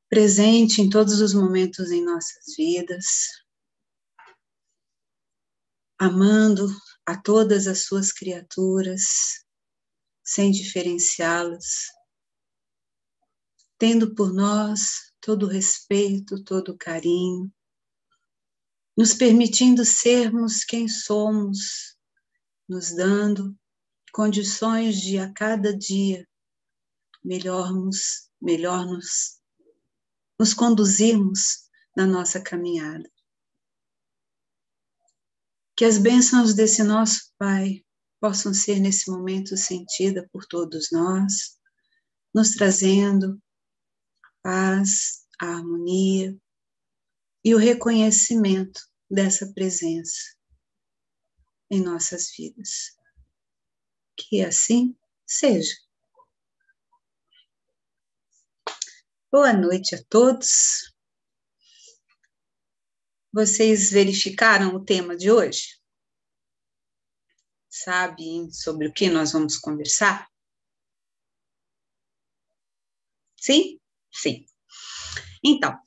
presente em todos os momentos em nossas vidas, amando a todas as suas criaturas, sem diferenciá-las, tendo por nós todo o respeito, todo o carinho, nos permitindo sermos quem somos, nos dando condições de a cada dia melhor nos conduzirmos na nossa caminhada. Que as bênçãos desse nosso Pai possam ser nesse momento sentida por todos nós, nos trazendo a paz, a harmonia e o reconhecimento dessa presença em nossas vidas. Que assim seja. Boa noite a todos. Vocês verificaram o tema de hoje? Sabem sobre o que nós vamos conversar? Sim? Sim. Então,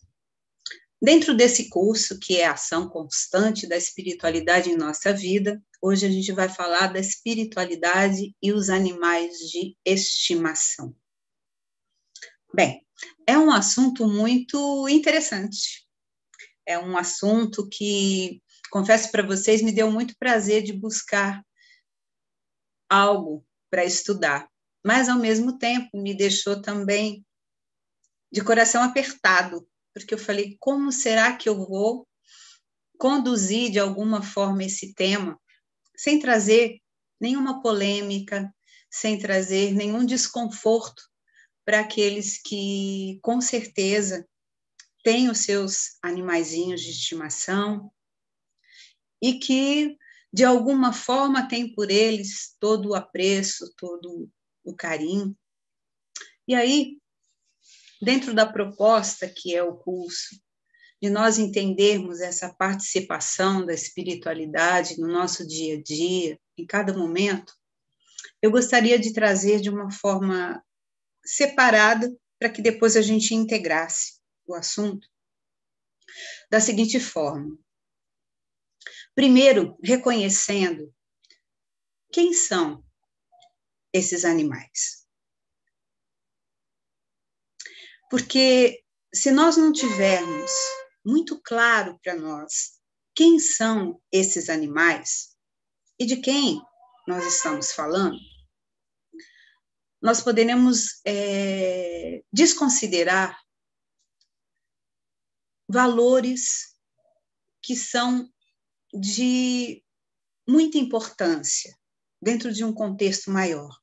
dentro desse curso, que é a ação constante da espiritualidade em nossa vida, hoje a gente vai falar da espiritualidade e os animais de estimação. Bem, é um assunto muito interessante. É um assunto que, confesso para vocês, me deu muito prazer de buscar algo para estudar, mas, ao mesmo tempo, me deixou também de coração apertado, porque eu falei, como será que eu vou conduzir de alguma forma esse tema, sem trazer nenhuma polêmica, sem trazer nenhum desconforto para aqueles que, com certeza, têm os seus animaizinhos de estimação e que, de alguma forma, têm por eles todo o apreço, todo o carinho. E aí, dentro da proposta que é o curso, de nós entendermos essa participação da espiritualidade no nosso dia a dia, em cada momento, eu gostaria de trazer de uma forma separada, para que depois a gente integrasse o assunto, da seguinte forma. Primeiro, reconhecendo quem são esses animais. Porque se nós não tivermos muito claro para nós quem são esses animais e de quem nós estamos falando, nós poderemos desconsiderar valores que são de muita importância dentro de um contexto maior.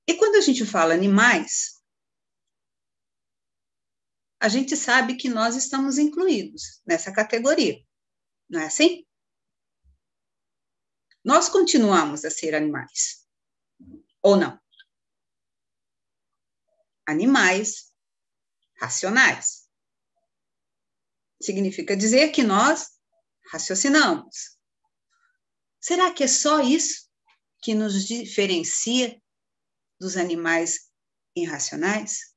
E quando a gente fala animais, a gente sabe que nós estamos incluídos nessa categoria, não é assim? Nós continuamos a ser animais, ou não? Animais racionais. Significa dizer que nós raciocinamos. Será que é só isso que nos diferencia dos animais irracionais?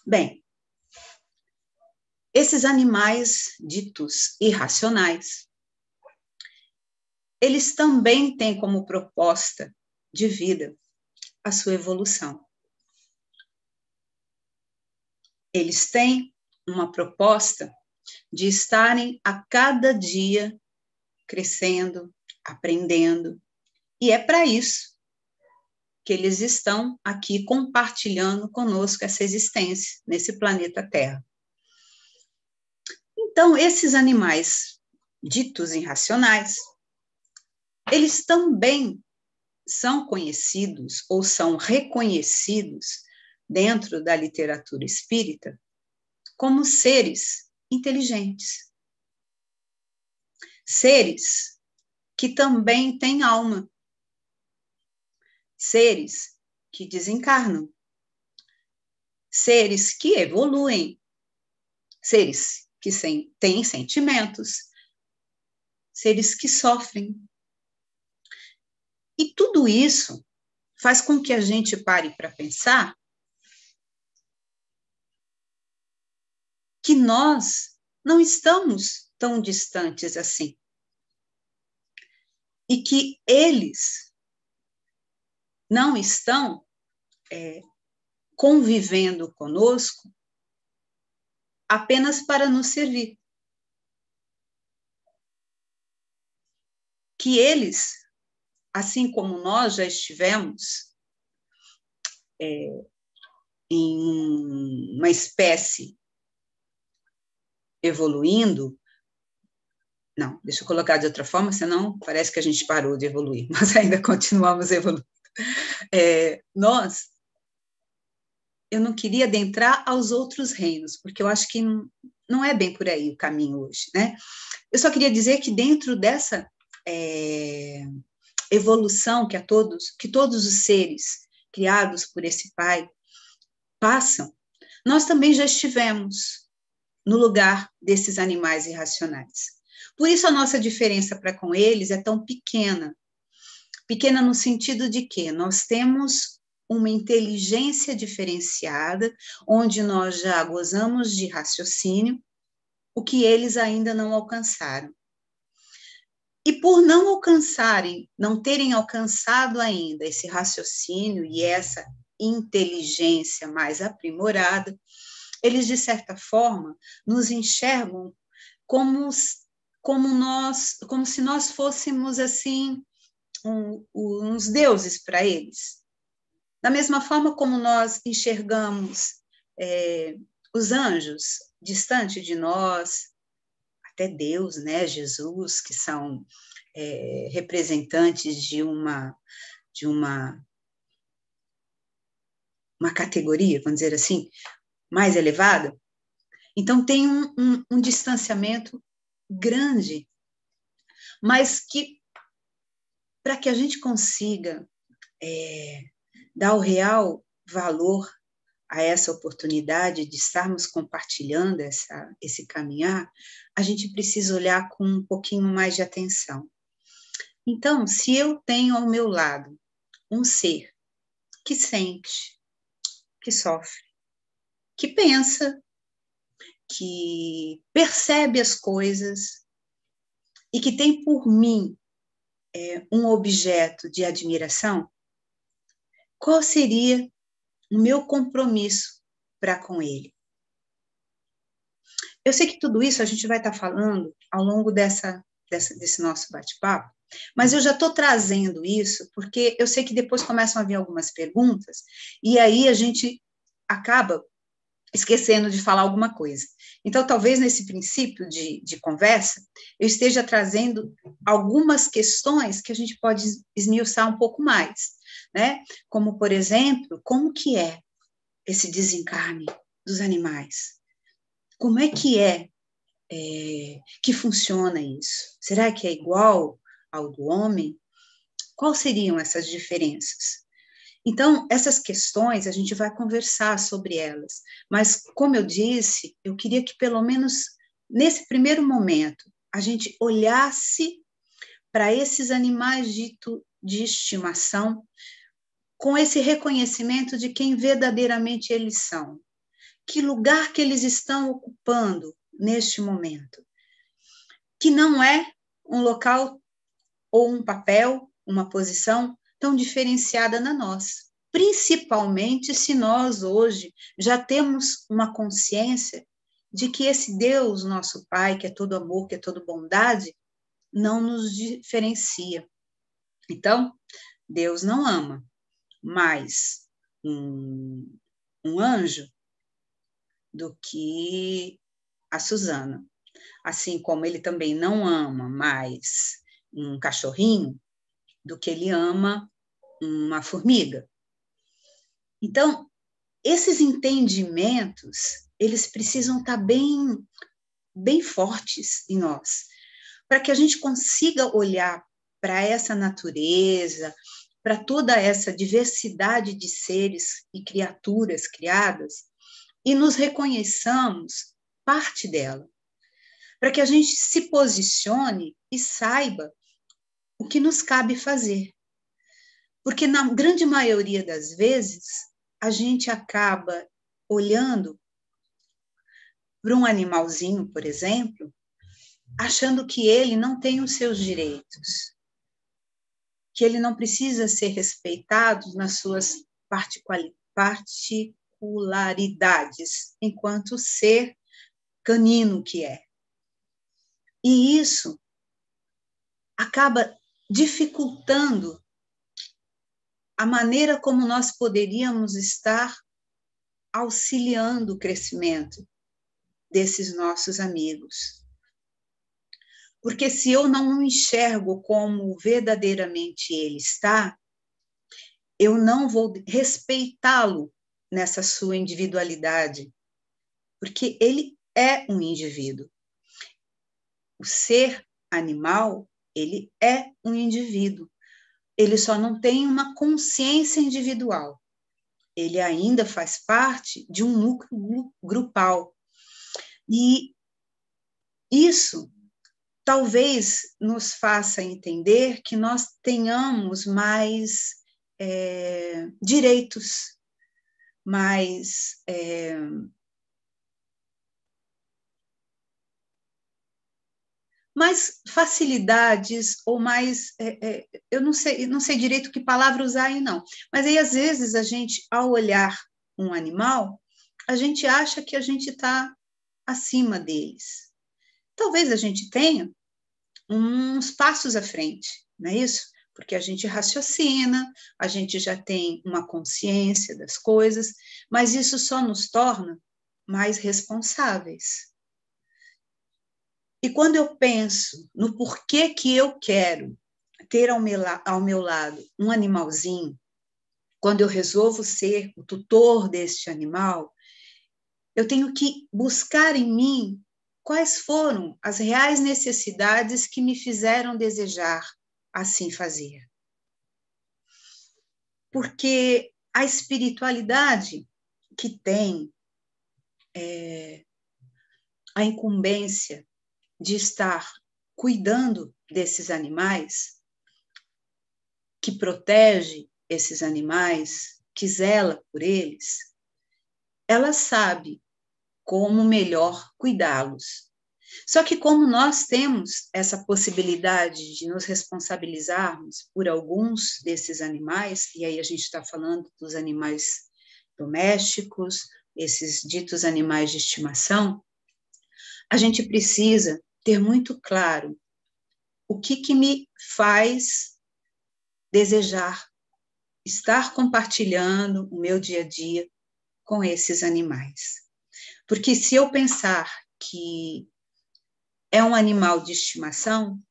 Bem, esses animais ditos irracionais, eles também têm como proposta de vida a sua evolução. Eles têm uma proposta de estarem a cada dia crescendo, aprendendo, e é para isso que eles estão aqui compartilhando conosco essa existência nesse planeta Terra. Então, esses animais ditos irracionais, eles também são conhecidos ou são reconhecidos dentro da literatura espírita como seres inteligentes. Seres que também têm alma. Seres que desencarnam. Seres que evoluem. Seres que têm sentimentos. Seres que sofrem. E tudo isso faz com que a gente pare para pensar que nós não estamos tão distantes assim. E que eles não estão convivendo conosco apenas para nos servir. Que eles, assim como nós já estivemos em uma espécie evoluindo, não, deixa eu colocar de outra forma, senão parece que a gente parou de evoluir, nós ainda continuamos evoluindo. Eu não queria adentrar aos outros reinos, porque eu acho que não é bem por aí o caminho hoje, né? Eu só queria dizer que dentro dessa evolução que todos os seres criados por esse Pai passam, nós também já estivemos no lugar desses animais irracionais. Por isso a nossa diferença para com eles é tão pequena. Pequena no sentido de que nós temos uma inteligência diferenciada, onde nós já gozamos de raciocínio, o que eles ainda não alcançaram. E por não alcançarem, não terem alcançado ainda esse raciocínio e essa inteligência mais aprimorada, eles, de certa forma, nos enxergam como se nós fôssemos, assim, uns deuses para eles. Da mesma forma como nós enxergamos os anjos distante de nós, até Deus, né, Jesus, que são representantes de uma categoria, vamos dizer assim, mais elevada. Então, tem um distanciamento grande, mas que, para que a gente consiga dar o real valor a essa oportunidade de estarmos compartilhando esse caminhar, a gente precisa olhar com um pouquinho mais de atenção. Então, se eu tenho ao meu lado um ser que sente, que sofre, que pensa, que percebe as coisas e que tem por mim um objeto de admiração, qual seria o meu compromisso para com ele? Eu sei que tudo isso a gente vai estar falando ao longo desse nosso bate-papo, mas eu já estou trazendo isso porque eu sei que depois começam a vir algumas perguntas e aí a gente acaba esquecendo de falar alguma coisa. Então, talvez nesse princípio de conversa, eu esteja trazendo algumas questões que a gente pode esmiuçar um pouco mais, né? Como, por exemplo, como que é esse desencarne dos animais? Como é que funciona isso? Será que é igual ao do homem? Quais seriam essas diferenças? Então, essas questões, a gente vai conversar sobre elas, mas, como eu disse, eu queria que, pelo menos, nesse primeiro momento, a gente olhasse para esses animais ditos de estimação, com esse reconhecimento de quem verdadeiramente eles são. Que lugar que eles estão ocupando neste momento? Que não é um local ou um papel, uma posição tão diferenciada na nossa, principalmente se nós hoje já temos uma consciência de que esse Deus, nosso Pai, que é todo amor, que é toda bondade, não nos diferencia. Então, Deus não ama mais um anjo do que a Suzana, assim como ele também não ama mais um cachorrinho do que ele ama uma formiga. Então, esses entendimentos, eles precisam estar bem fortes em nós, para que a gente consiga olhar para essa natureza, para toda essa diversidade de seres e criaturas criadas, e nos reconheçamos parte dela, para que a gente se posicione e saiba o que nos cabe fazer. Porque na grande maioria das vezes, a gente acaba olhando, para um animalzinho, por exemplo, achando que ele não tem os seus direitos, que ele não precisa ser respeitado nas suas particularidades, enquanto ser canino que é. E isso acaba dificultando a maneira como nós poderíamos estar auxiliando o crescimento desses nossos amigos. Porque se eu não o enxergo como verdadeiramente ele está, eu não vou respeitá-lo nessa sua individualidade, porque ele é um indivíduo. O ser animal, ele é um indivíduo. Ele só não tem uma consciência individual. Ele ainda faz parte de um núcleo grupal. E isso talvez nos faça entender que nós tenhamos mais direitos, mais facilidades ou mais, eu não sei direito que palavra usar aí não, mas aí às vezes a gente, ao olhar um animal, a gente acha que a gente está acima deles. Talvez a gente tenha uns passos à frente, não é isso? Porque a gente raciocina, a gente já tem uma consciência das coisas, mas isso só nos torna mais responsáveis. E quando eu penso no porquê que eu quero ter ao meu lado um animalzinho, quando eu resolvo ser o tutor deste animal, eu tenho que buscar em mim quais foram as reais necessidades que me fizeram desejar assim fazer. Porque a espiritualidade que tem a incumbência de estar cuidando desses animais, que protege esses animais, que zela por eles, ela sabe como melhor cuidá-los. Só que como nós temos essa possibilidade de nos responsabilizarmos por alguns desses animais, e aí a gente está falando dos animais domésticos, esses ditos animais de estimação, a gente precisa ter muito claro o que me faz desejar estar compartilhando o meu dia a dia com esses animais. Porque se eu pensar que é um animal de estimação,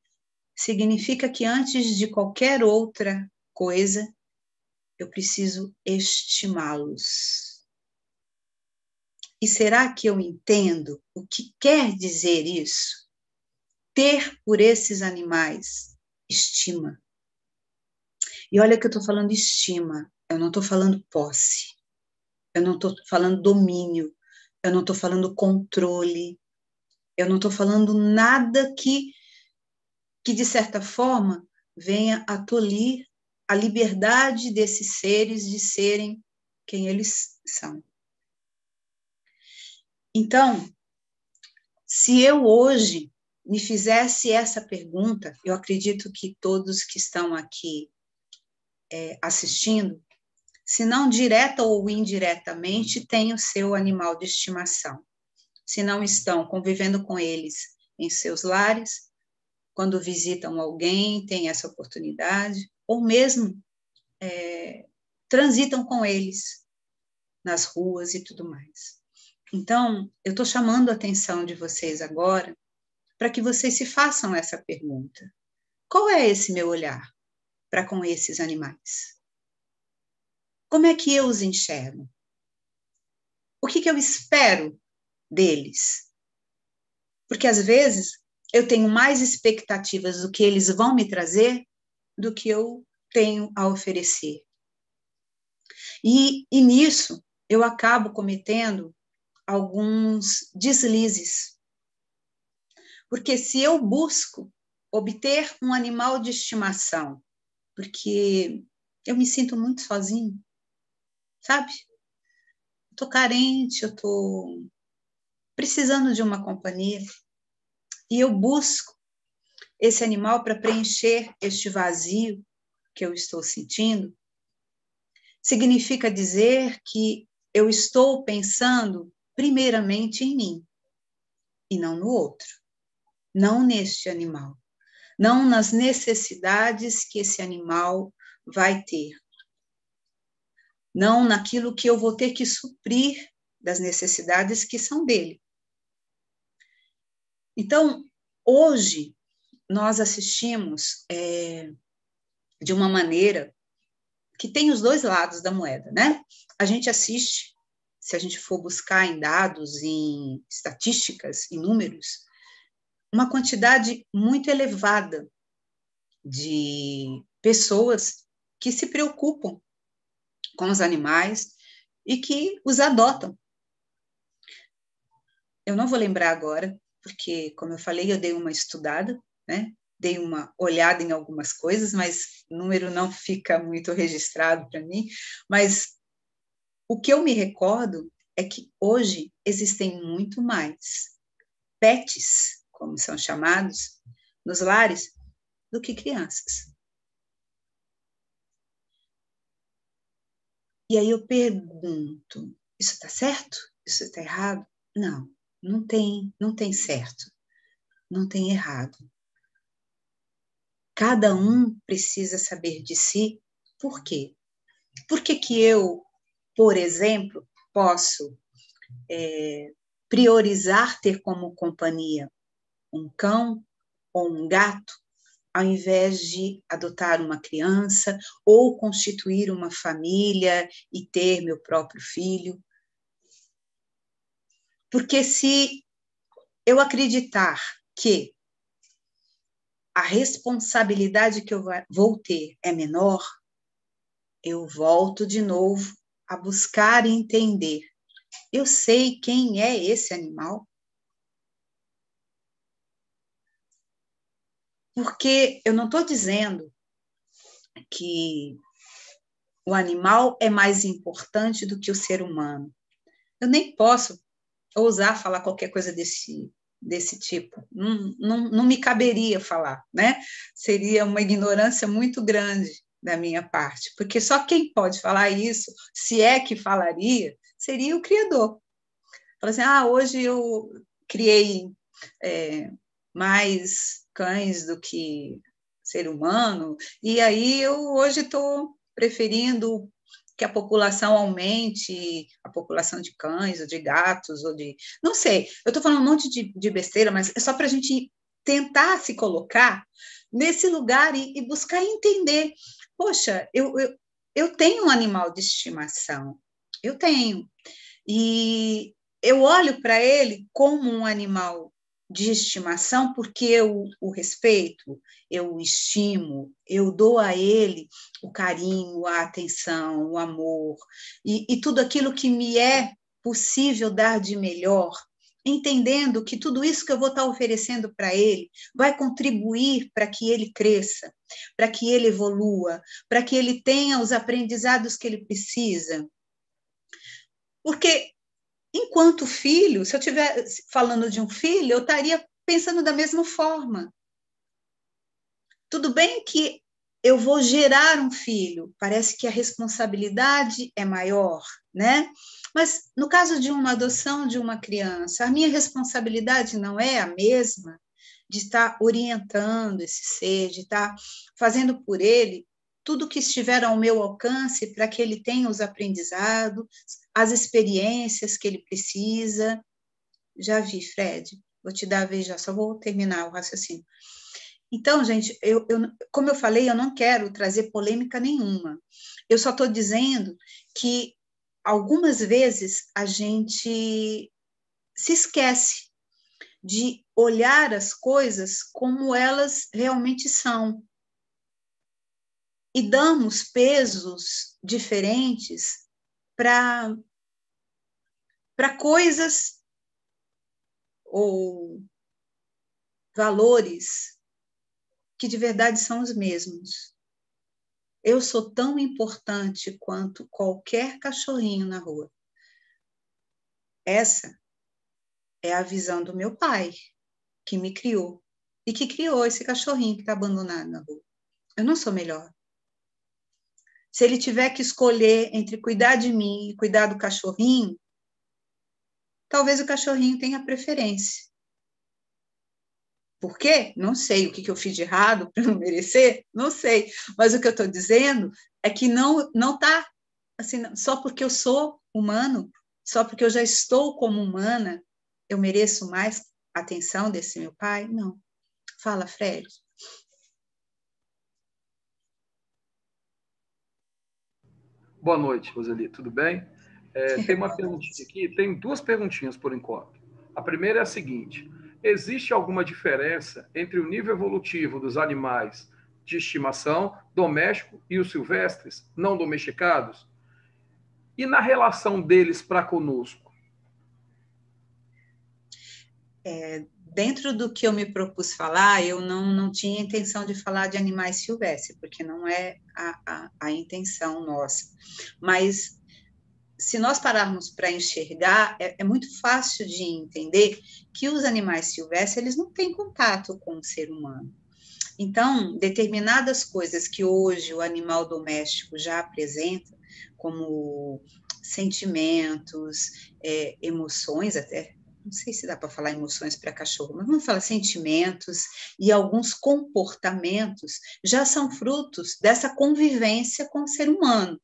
significa que antes de qualquer outra coisa, eu preciso estimá-los. E será que eu entendo o que quer dizer isso? Ter por esses animais estima. E olha que eu estou falando estima, eu não estou falando posse, eu não estou falando domínio, eu não estou falando controle, eu não estou falando nada que de certa forma venha a tolir a liberdade desses seres de serem quem eles são. Então, se eu hoje me fizesse essa pergunta, eu acredito que todos que estão aqui assistindo, se não direta ou indiretamente, têm o seu animal de estimação. Se não estão convivendo com eles em seus lares, quando visitam alguém, têm essa oportunidade, ou mesmo transitam com eles nas ruas e tudo mais. Então, eu estou chamando a atenção de vocês agora para que vocês se façam essa pergunta. Qual é esse meu olhar para com esses animais? Como é que eu os enxergo? O que eu espero deles? Porque, às vezes, eu tenho mais expectativas do que eles vão me trazer do que eu tenho a oferecer. E nisso, eu acabo cometendo alguns deslizes. Porque se eu busco obter um animal de estimação, porque eu me sinto muito sozinho, sabe? Estou carente, eu estou precisando de uma companhia, e eu busco esse animal para preencher este vazio que eu estou sentindo, significa dizer que eu estou pensando primeiramente em mim e não no outro, não neste animal, não nas necessidades que esse animal vai ter, não naquilo que eu vou ter que suprir das necessidades que são dele. Então, hoje, nós assistimos de uma maneira que tem os dois lados da moeda, né? A gente assiste, se a gente for buscar em dados, em estatísticas, em números, uma quantidade muito elevada de pessoas que se preocupam com os animais e que os adotam. Eu não vou lembrar agora, porque, como eu falei, eu dei uma estudada, né? Dei uma olhada em algumas coisas, mas o número não fica muito registrado para mim. Mas o que eu me recordo é que hoje existem muito mais pets, como são chamados, nos lares, do que crianças. E aí eu pergunto, isso está certo? Isso está errado? Não, não tem certo, não tem errado. Cada um precisa saber de si. Por quê? Por que eu, por exemplo, posso priorizar ter como companhia um cão ou um gato, ao invés de adotar uma criança ou constituir uma família e ter meu próprio filho? Porque se eu acreditar que a responsabilidade que eu vou ter é menor, eu volto de novo a buscar entender. Eu sei quem é esse animal? Porque eu não estou dizendo que o animal é mais importante do que o ser humano. Eu nem posso ousar falar qualquer coisa desse tipo. Não me caberia falar, né? Seria uma ignorância muito grande da minha parte, porque só quem pode falar isso, se é que falaria, seria o Criador. Fala assim, hoje eu criei mais cães do que ser humano, e aí eu hoje estou preferindo que a população aumente, a população de cães, ou de gatos, ou de... Não sei, eu estou falando um monte de besteira, mas é só para a gente tentar se colocar nesse lugar e buscar entender. Poxa, eu tenho um animal de estimação, eu tenho, e eu olho para ele como um animal de estimação porque eu o respeito, eu o estimo, eu dou a ele o carinho, a atenção, o amor e tudo aquilo que me é possível dar de melhor, entendendo que tudo isso que eu vou estar oferecendo para ele vai contribuir para que ele cresça, para que ele evolua, para que ele tenha os aprendizados que ele precisa. Porque enquanto filho, se eu estiver falando de um filho, eu estaria pensando da mesma forma. Tudo bem que eu vou gerar um filho, parece que a responsabilidade é maior, né? Mas no caso de uma adoção de uma criança, a minha responsabilidade não é a mesma de estar orientando esse ser, de estar fazendo por ele tudo que estiver ao meu alcance para que ele tenha os aprendizados, as experiências que ele precisa. Já vi, Fred, vou te dar a vez já, só vou terminar o raciocínio. Então, gente, como eu falei, eu não quero trazer polêmica nenhuma. Eu só estou dizendo que algumas vezes a gente se esquece de olhar as coisas como elas realmente são. E damos pesos diferentes para coisas ou valores que de verdade são os mesmos. Eu sou tão importante quanto qualquer cachorrinho na rua. Essa é a visão do meu pai, que me criou, e que criou esse cachorrinho que está abandonado na rua. Eu não sou melhor. Se ele tiver que escolher entre cuidar de mim e cuidar do cachorrinho, talvez o cachorrinho tenha preferência. Por quê? Não sei. O que eu fiz de errado para não merecer? Não sei. Mas o que eu estou dizendo é que não está assim, só porque eu sou humano, só porque eu já estou como humana, eu mereço mais atenção desse meu pai? Não. Fala, Fred. Boa noite, Roseli, tudo bem? Tem uma perguntinha aqui, tem duas perguntinhas por enquanto. A primeira é a seguinte: existe alguma diferença entre o nível evolutivo dos animais de estimação, doméstico, e os silvestres, não domesticados? E na relação deles para conosco? Dentro do que eu me propus falar, eu não tinha intenção de falar de animais silvestres, porque não é a intenção nossa. Mas, se nós pararmos para enxergar, é muito fácil de entender que os animais silvestres, eles não têm contato com o ser humano. Então, determinadas coisas que hoje o animal doméstico já apresenta, como sentimentos, emoções até, não sei se dá para falar emoções para cachorro, mas vamos falar sentimentos e alguns comportamentos já são frutos dessa convivência com o ser humano.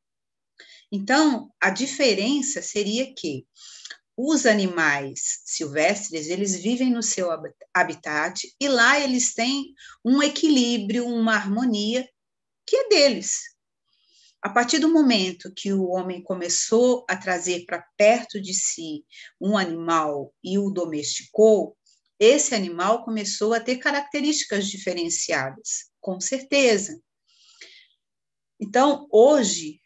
Então, a diferença seria que os animais silvestres, eles vivem no seu habitat e lá eles têm um equilíbrio, uma harmonia que é deles. A partir do momento que o homem começou a trazer para perto de si um animal e o domesticou, esse animal começou a ter características diferenciadas, com certeza. Então, hoje,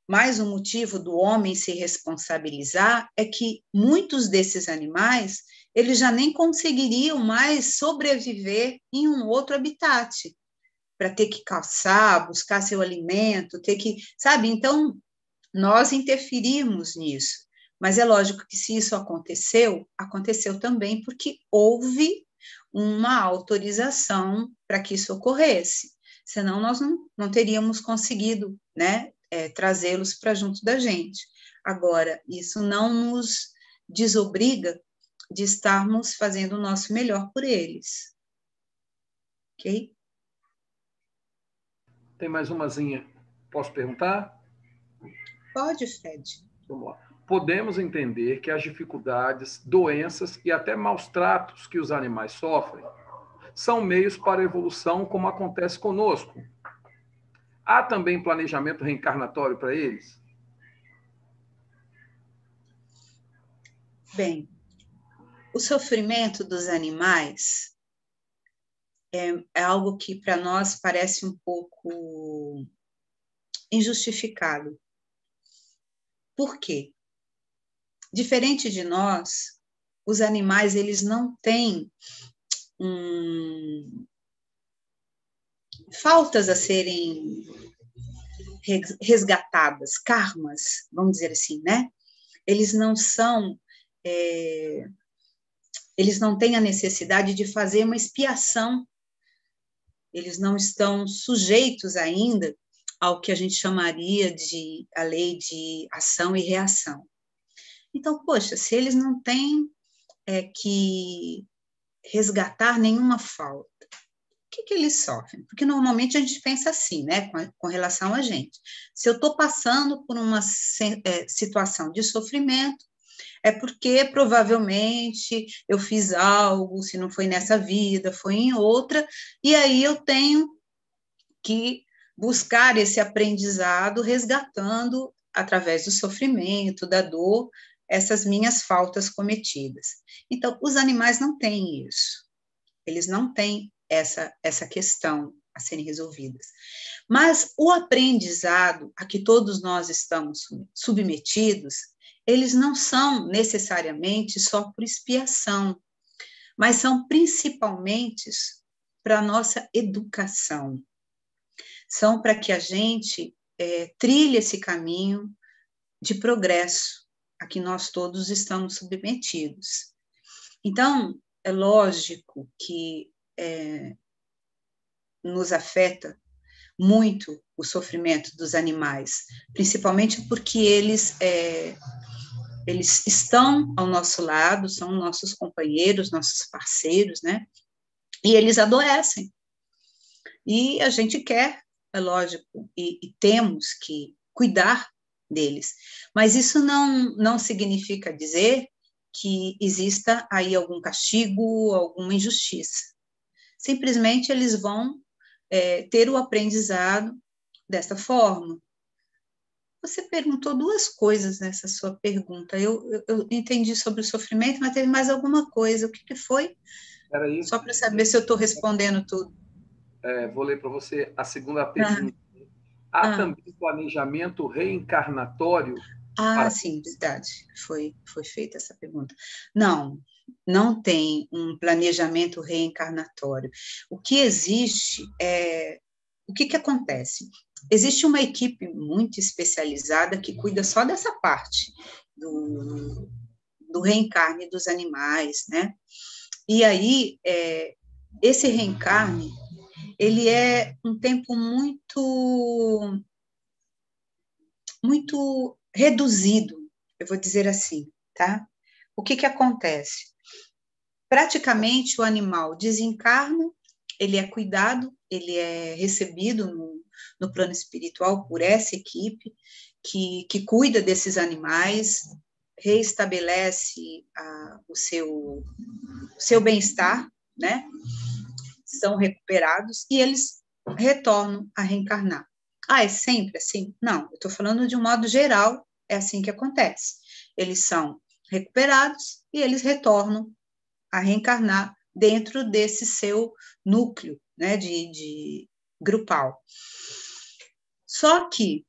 mais um motivo do homem se responsabilizar é que muitos desses animais, eles já nem conseguiriam mais sobreviver em um outro habitat, para ter que caçar, buscar seu alimento, ter que, sabe? Então, nós interferimos nisso. Mas é lógico que se isso aconteceu também porque houve uma autorização para que isso ocorresse. Senão nós não teríamos conseguido, né, trazê-los para junto da gente. Agora, isso não nos desobriga de estarmos fazendo o nosso melhor por eles. Ok? Tem mais umazinha. Posso perguntar? Pode, Fred. Vamos lá. Podemos entender que as dificuldades, doenças e até maus tratos que os animais sofrem são meios para a evolução, como acontece conosco. Há também planejamento reencarnatório para eles? Bem, o sofrimento dos animais é algo que para nós parece um pouco injustificado. Por quê? Diferente de nós, os animais, eles não têm faltas a serem resgatadas, karmas, vamos dizer assim, né? Eles não são, eles não têm a necessidade de fazer uma expiação, eles não estão sujeitos ainda ao que a gente chamaria de a lei de ação e reação. Então, poxa, se eles não têm que resgatar nenhuma falta, o que eles sofrem? Porque normalmente a gente pensa assim, né, com relação a gente. Se eu estou passando por uma situação de sofrimento, é porque provavelmente eu fiz algo, se não foi nessa vida, foi em outra, e aí eu tenho que buscar esse aprendizado resgatando, através do sofrimento, da dor, essas minhas faltas cometidas. Então, os animais não têm isso. Eles não têm essa questão a serem resolvidas. Mas o aprendizado a que todos nós estamos submetidos, eles não são necessariamente só por expiação, mas são principalmente para a nossa educação. São para que a gente trilhe esse caminho de progresso a que nós todos estamos submetidos. Então, é lógico que nos afeta muito o sofrimento dos animais, principalmente porque eles estão ao nosso lado, são nossos companheiros, nossos parceiros, né? E eles adoecem. E a gente quer, é lógico, e temos que cuidar deles. Mas isso não significa dizer que exista aí algum castigo, alguma injustiça. Simplesmente eles vão ter o aprendizado dessa forma. Você perguntou duas coisas nessa sua pergunta. Eu entendi sobre o sofrimento, mas teve mais alguma coisa. O que foi? Peraí. Só para saber se eu estou respondendo tudo. Vou ler para você a segunda pergunta. Há também planejamento reencarnatório? Sim, verdade. Foi feita essa pergunta. Não tem um planejamento reencarnatório. O que existe o que acontece? Existe uma equipe muito especializada que cuida só dessa parte do reencarne dos animais, né? E aí, esse reencarne, ele é um tempo muito reduzido, eu vou dizer assim, tá? O que acontece? Praticamente o animal desencarna, ele é cuidado, ele é recebido no plano espiritual por essa equipe que cuida desses animais, reestabelece o seu bem-estar, né? São recuperados e eles retornam a reencarnar. É sempre assim? Não, eu estou falando de um modo geral, é assim que acontece. Eles são recuperados e eles retornam a reencarnar dentro desse seu núcleo, né, de grupal. Só que,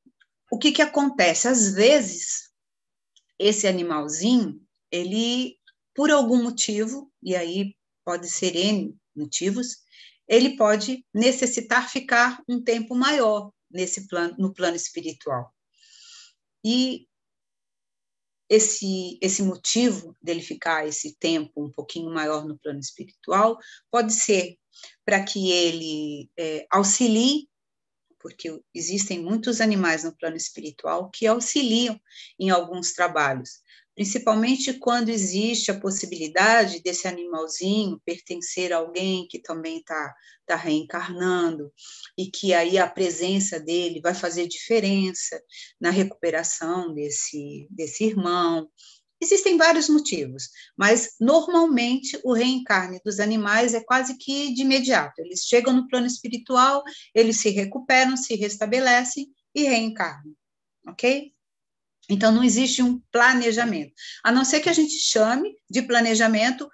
o que acontece? Às vezes, esse animalzinho, ele, por algum motivo, e aí pode ser N motivos, ele pode necessitar ficar um tempo maior no plano espiritual. E esse motivo dele ficar esse tempo um pouquinho maior no plano espiritual pode ser para que ele auxilie, porque existem muitos animais no plano espiritual que auxiliam em alguns trabalhos, principalmente quando existe a possibilidade desse animalzinho pertencer a alguém que também está reencarnando, e que aí a presença dele vai fazer diferença na recuperação desse irmão. Existem vários motivos, mas normalmente o reencarne dos animais é quase que de imediato. Eles chegam no plano espiritual, eles se recuperam, se restabelecem e reencarnam, ok? Então, não existe um planejamento, a não ser que a gente chame de planejamento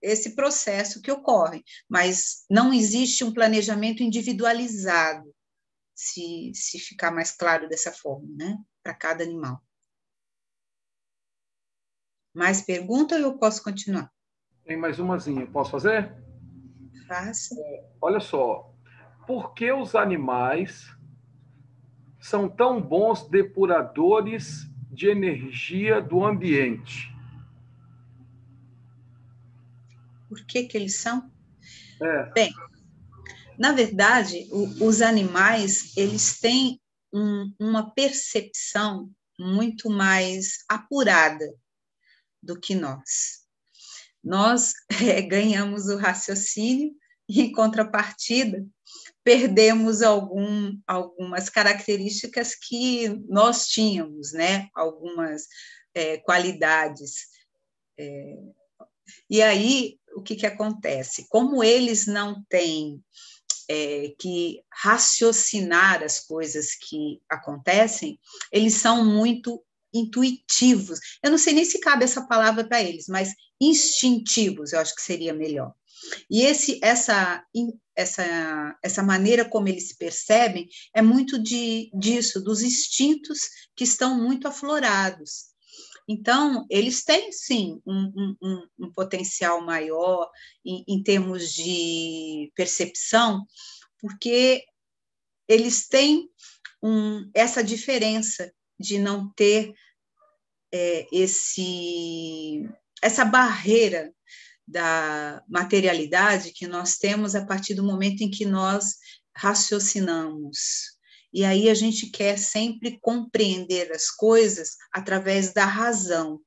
esse processo que ocorre, mas não existe um planejamento individualizado, se ficar mais claro dessa forma, né, para cada animal. Mais pergunta ou eu posso continuar? Tem mais umazinha, posso fazer? Faça. Olha só, por que os animais são tão bons depuradores de energia do ambiente? Por que eles são? É. Bem, na verdade, os animais, eles têm uma percepção muito mais apurada do que nós. Nós ganhamos o raciocínio e, em contrapartida, perdemos algumas características que nós tínhamos, né? Algumas qualidades. E aí, o que acontece? Como eles não têm que raciocinar as coisas que acontecem, eles são muito intuitivos. Eu não sei nem se cabe essa palavra para eles, mas instintivos, eu acho que seria melhor. E essa maneira como eles se percebem é muito disso, dos instintos que estão muito aflorados. Então, eles têm, sim, um potencial maior em termos de percepção, porque eles têm essa diferença de não ter essa barreira da materialidade que nós temos a partir do momento em que nós raciocinamos. E aí a gente quer sempre compreender as coisas através da razão.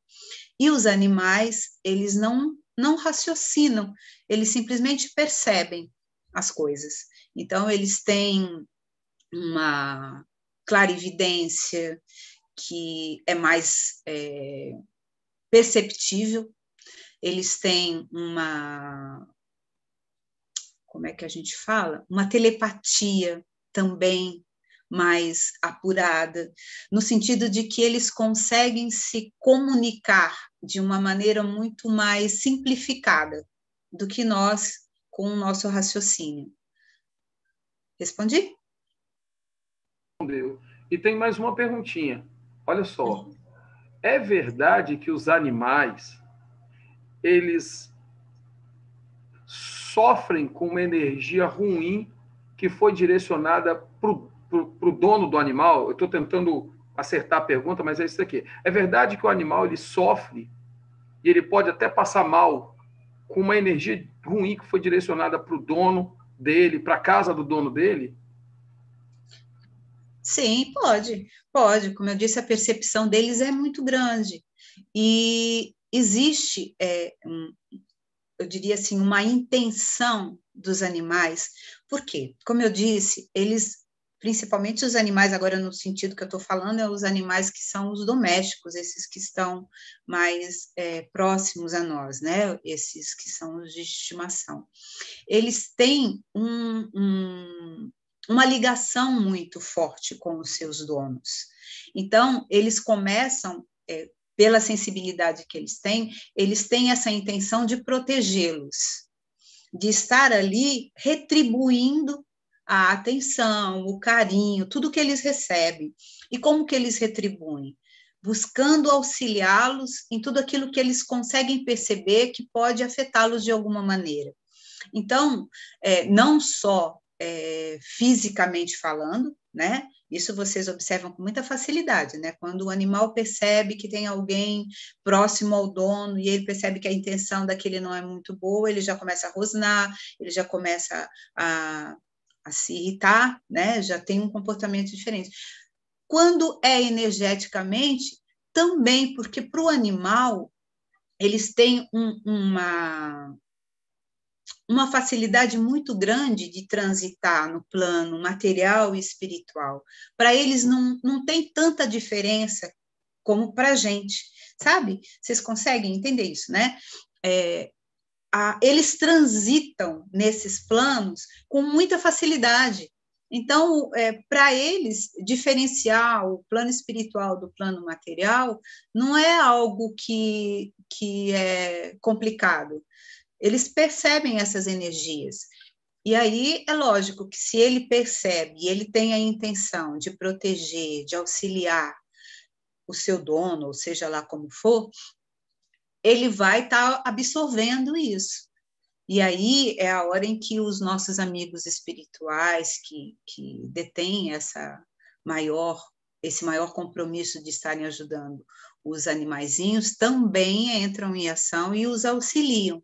E os animais, eles não raciocinam, eles simplesmente percebem as coisas. Então, eles têm uma clarividência que é mais perceptível, eles têm como é que a gente fala? Uma telepatia também mais apurada, no sentido de que eles conseguem se comunicar de uma maneira muito mais simplificada do que nós com o nosso raciocínio. Respondi? Respondeu. E tem mais uma perguntinha. Olha só. É verdade que os animais, eles sofrem com uma energia ruim que foi direcionada para o dono do animal? Eu estou tentando acertar a pergunta, mas é isso aqui. É verdade que o animal ele sofre e ele pode até passar mal com uma energia ruim que foi direcionada para o dono dele, para a casa do dono dele? Sim, pode. Como eu disse, a percepção deles é muito grande. E existe, eu diria assim, uma intenção dos animais. Por quê? Como eu disse, eles, principalmente os animais, agora no sentido que eu estou falando, é os animais que são os domésticos, esses que estão mais próximos a nós, né? Esses que são os de estimação. Eles têm uma ligação muito forte com os seus donos. Então, eles começam, pela sensibilidade que eles têm essa intenção de protegê-los, de estar ali retribuindo a atenção, o carinho, tudo que eles recebem. E como que eles retribuem? Buscando auxiliá-los em tudo aquilo que eles conseguem perceber que pode afetá-los de alguma maneira. Então, não só fisicamente falando, né? Isso vocês observam com muita facilidade, né? Quando o animal percebe que tem alguém próximo ao dono e ele percebe que a intenção daquele não é muito boa, ele já começa a rosnar, ele já começa a se irritar, né? Já tem um comportamento diferente. Quando é energeticamente, também, porque para o animal, eles têm uma facilidade muito grande de transitar no plano material e espiritual. Para eles não tem tanta diferença como para a gente, sabe? Vocês conseguem entender isso, né? Eles transitam nesses planos com muita facilidade. Então, para eles, diferenciar o plano espiritual do plano material não é algo que é complicado. Eles percebem essas energias. E aí, é lógico que se ele percebe e ele tem a intenção de proteger, de auxiliar o seu dono, ou seja lá como for, ele vai estar absorvendo isso. E aí é a hora em que os nossos amigos espirituais que detêm esse maior compromisso de estarem ajudando os animaizinhos também entram em ação e os auxiliam,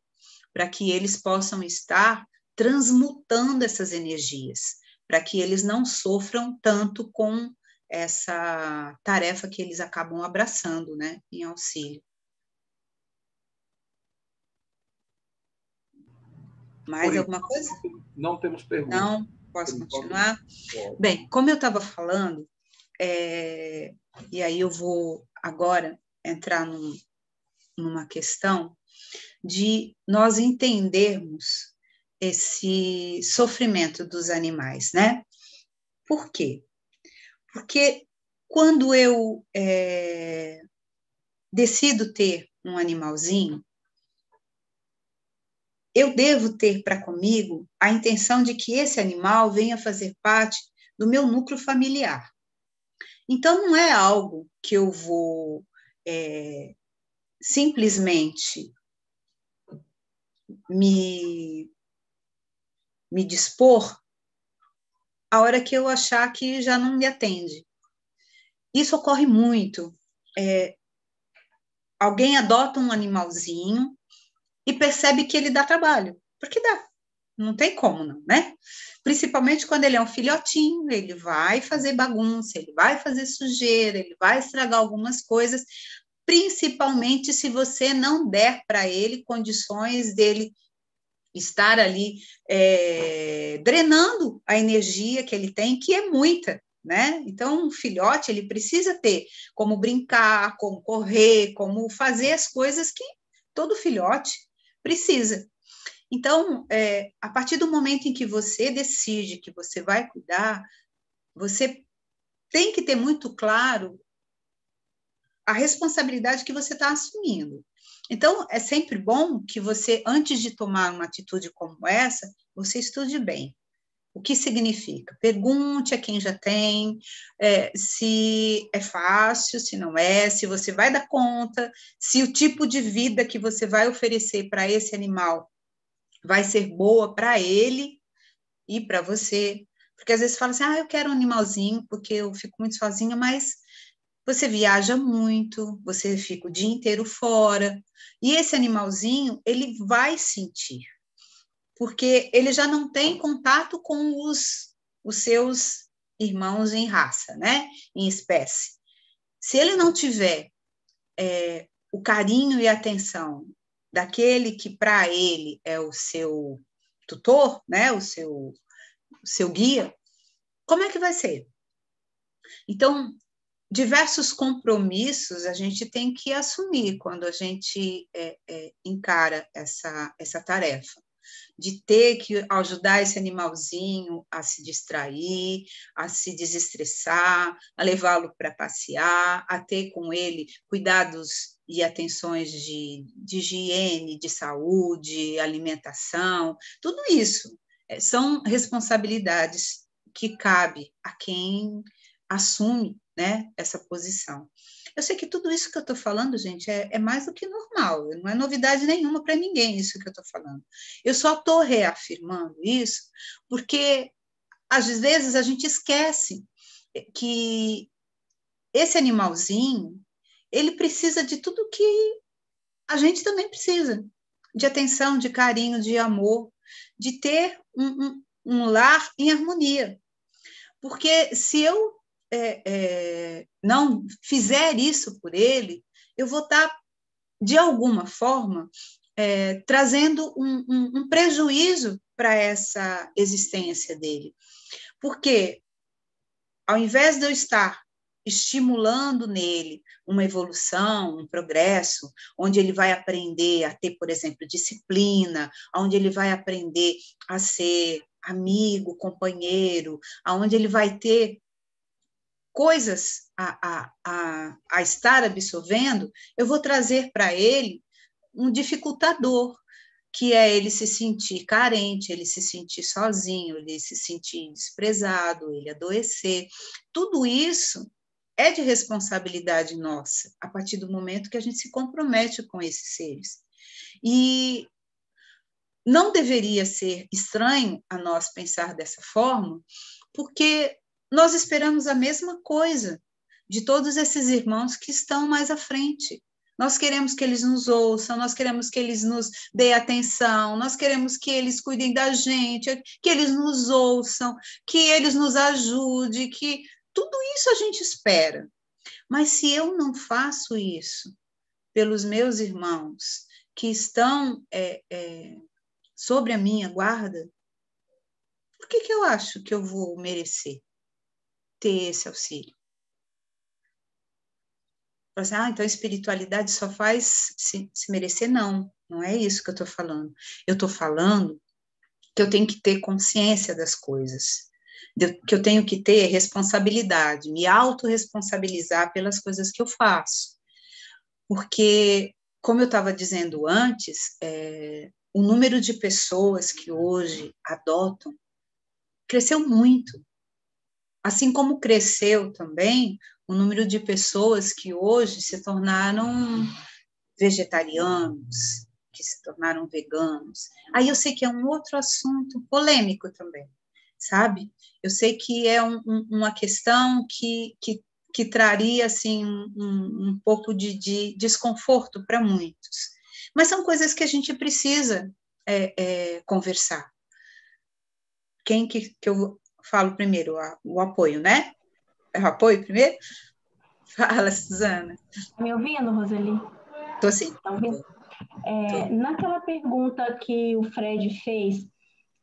para que eles possam estar transmutando essas energias, para que eles não sofram tanto com essa tarefa que eles acabam abraçando, né, em auxílio. Mais alguma coisa? Não temos perguntas. Não? Posso continuar? Bem, como eu estava falando, e aí eu vou agora entrar numa questão de nós entendermos esse sofrimento dos animais, né? Por quê? Porque quando eu decido ter um animalzinho, eu devo ter para comigo a intenção de que esse animal venha fazer parte do meu núcleo familiar. Então, não é algo que eu vou simplesmente me dispor a hora que eu achar que já não me atende. Isso ocorre muito. alguém adota um animalzinho e percebe que ele dá trabalho, porque dá, não tem como não, né? Principalmente quando ele é um filhotinho, ele vai fazer bagunça, ele vai fazer sujeira, ele vai estragar algumas coisas, principalmente se você não der para ele condições dele estar ali drenando a energia que ele tem, que é muita, né? Então, um filhote, ele precisa ter como brincar, como correr, como fazer as coisas que todo filhote precisa. Então, a partir do momento em que você decide que você vai cuidar, você tem que ter muito claro a responsabilidade que você está assumindo. Então, é sempre bom que você, antes de tomar uma atitude como essa, você estude bem. O que significa? Pergunte a quem já tem, se é fácil, se não é, se você vai dar conta, se o tipo de vida que você vai oferecer para esse animal vai ser boa para ele e para você. Porque às vezes fala assim, eu quero um animalzinho porque eu fico muito sozinha, mas você viaja muito, você fica o dia inteiro fora, e esse animalzinho, ele vai sentir, porque ele já não tem contato com os seus irmãos em raça, né? Em espécie. Se ele não tiver o carinho e a atenção daquele que para ele é o seu tutor, né? O seu guia, como é que vai ser? Então, diversos compromissos a gente tem que assumir quando a gente encara essa tarefa, de ter que ajudar esse animalzinho a se distrair, a se desestressar, a levá-lo para passear, a ter com ele cuidados e atenções de higiene, de saúde, alimentação, tudo isso são responsabilidades que cabe a quem assume, né, essa posição. Eu sei que tudo isso que eu estou falando, gente, é mais do que normal, não é novidade nenhuma para ninguém isso que eu estou falando. Eu só estou reafirmando isso porque, às vezes, a gente esquece que esse animalzinho, ele precisa de tudo que a gente também precisa, de atenção, de carinho, de amor, de ter um lar em harmonia. Porque se eu não fizer isso por ele, eu vou estar, de alguma forma, trazendo um prejuízo para essa existência dele. Porque, ao invés de eu estar estimulando nele uma evolução, um progresso, onde ele vai aprender a ter, por exemplo, disciplina, onde ele vai aprender a ser amigo, companheiro, onde ele vai ter coisas a estar absorvendo, eu vou trazer para ele um dificultador, que é ele se sentir carente, ele se sentir sozinho, ele se sentir desprezado, ele adoecer. Tudo isso é de responsabilidade nossa, a partir do momento que a gente se compromete com esses seres. E não deveria ser estranho a nós pensar dessa forma, porque nós esperamos a mesma coisa de todos esses irmãos que estão mais à frente. Nós queremos que eles nos ouçam, nós queremos que eles nos dêem atenção, nós queremos que eles cuidem da gente, que eles nos ouçam, que eles nos ajudem, que tudo isso a gente espera. Mas se eu não faço isso pelos meus irmãos que estão sobre a minha guarda, por que eu acho que eu vou merecer ter esse auxílio? Assim, então a espiritualidade só faz se merecer? Não, não é isso que eu estou falando. Eu estou falando que eu tenho que ter consciência das coisas, que eu tenho que ter responsabilidade, me autorresponsabilizar pelas coisas que eu faço. Porque, como eu estava dizendo antes, o número de pessoas que hoje adotam cresceu muito. Assim como cresceu também o número de pessoas que hoje se tornaram vegetarianos, que se tornaram veganos. Aí eu sei que é um outro assunto polêmico também, sabe? Eu sei que é uma questão que que traria assim um pouco de desconforto para muitos. Mas são coisas que a gente precisa conversar. Quem que eu falo primeiro? O apoio, né? É o apoio primeiro? Fala, Suzana. Tá me ouvindo, Roseli? Tô sim. Tá ouvindo? Naquela pergunta que o Fred fez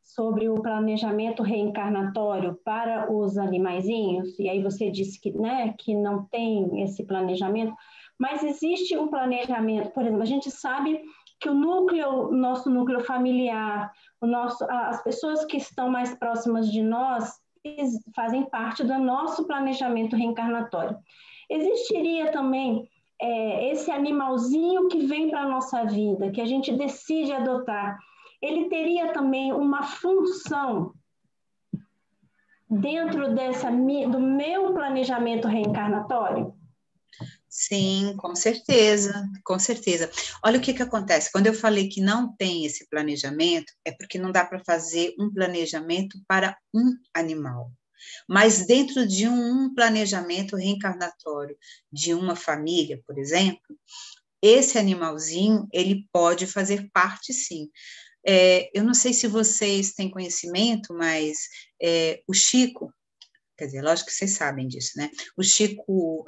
sobre o planejamento reencarnatório para os animaizinhos, e aí você disse que, né, que não tem esse planejamento, mas existe um planejamento, por exemplo, a gente sabe que o nosso núcleo familiar, as pessoas que estão mais próximas de nós fazem parte do nosso planejamento reencarnatório. Existiria também esse animalzinho que vem para a nossa vida, que a gente decide adotar, ele teria também uma função dentro do meu planejamento reencarnatório? Sim, com certeza, com certeza. Olha o que acontece, quando eu falei que não tem esse planejamento, é porque não dá para fazer um planejamento para um animal. Mas dentro de um planejamento reencarnatório de uma família, por exemplo, esse animalzinho, ele pode fazer parte, sim. Eu não sei se vocês têm conhecimento, mas o Chico, quer dizer, lógico que vocês sabem disso, né? O Chico,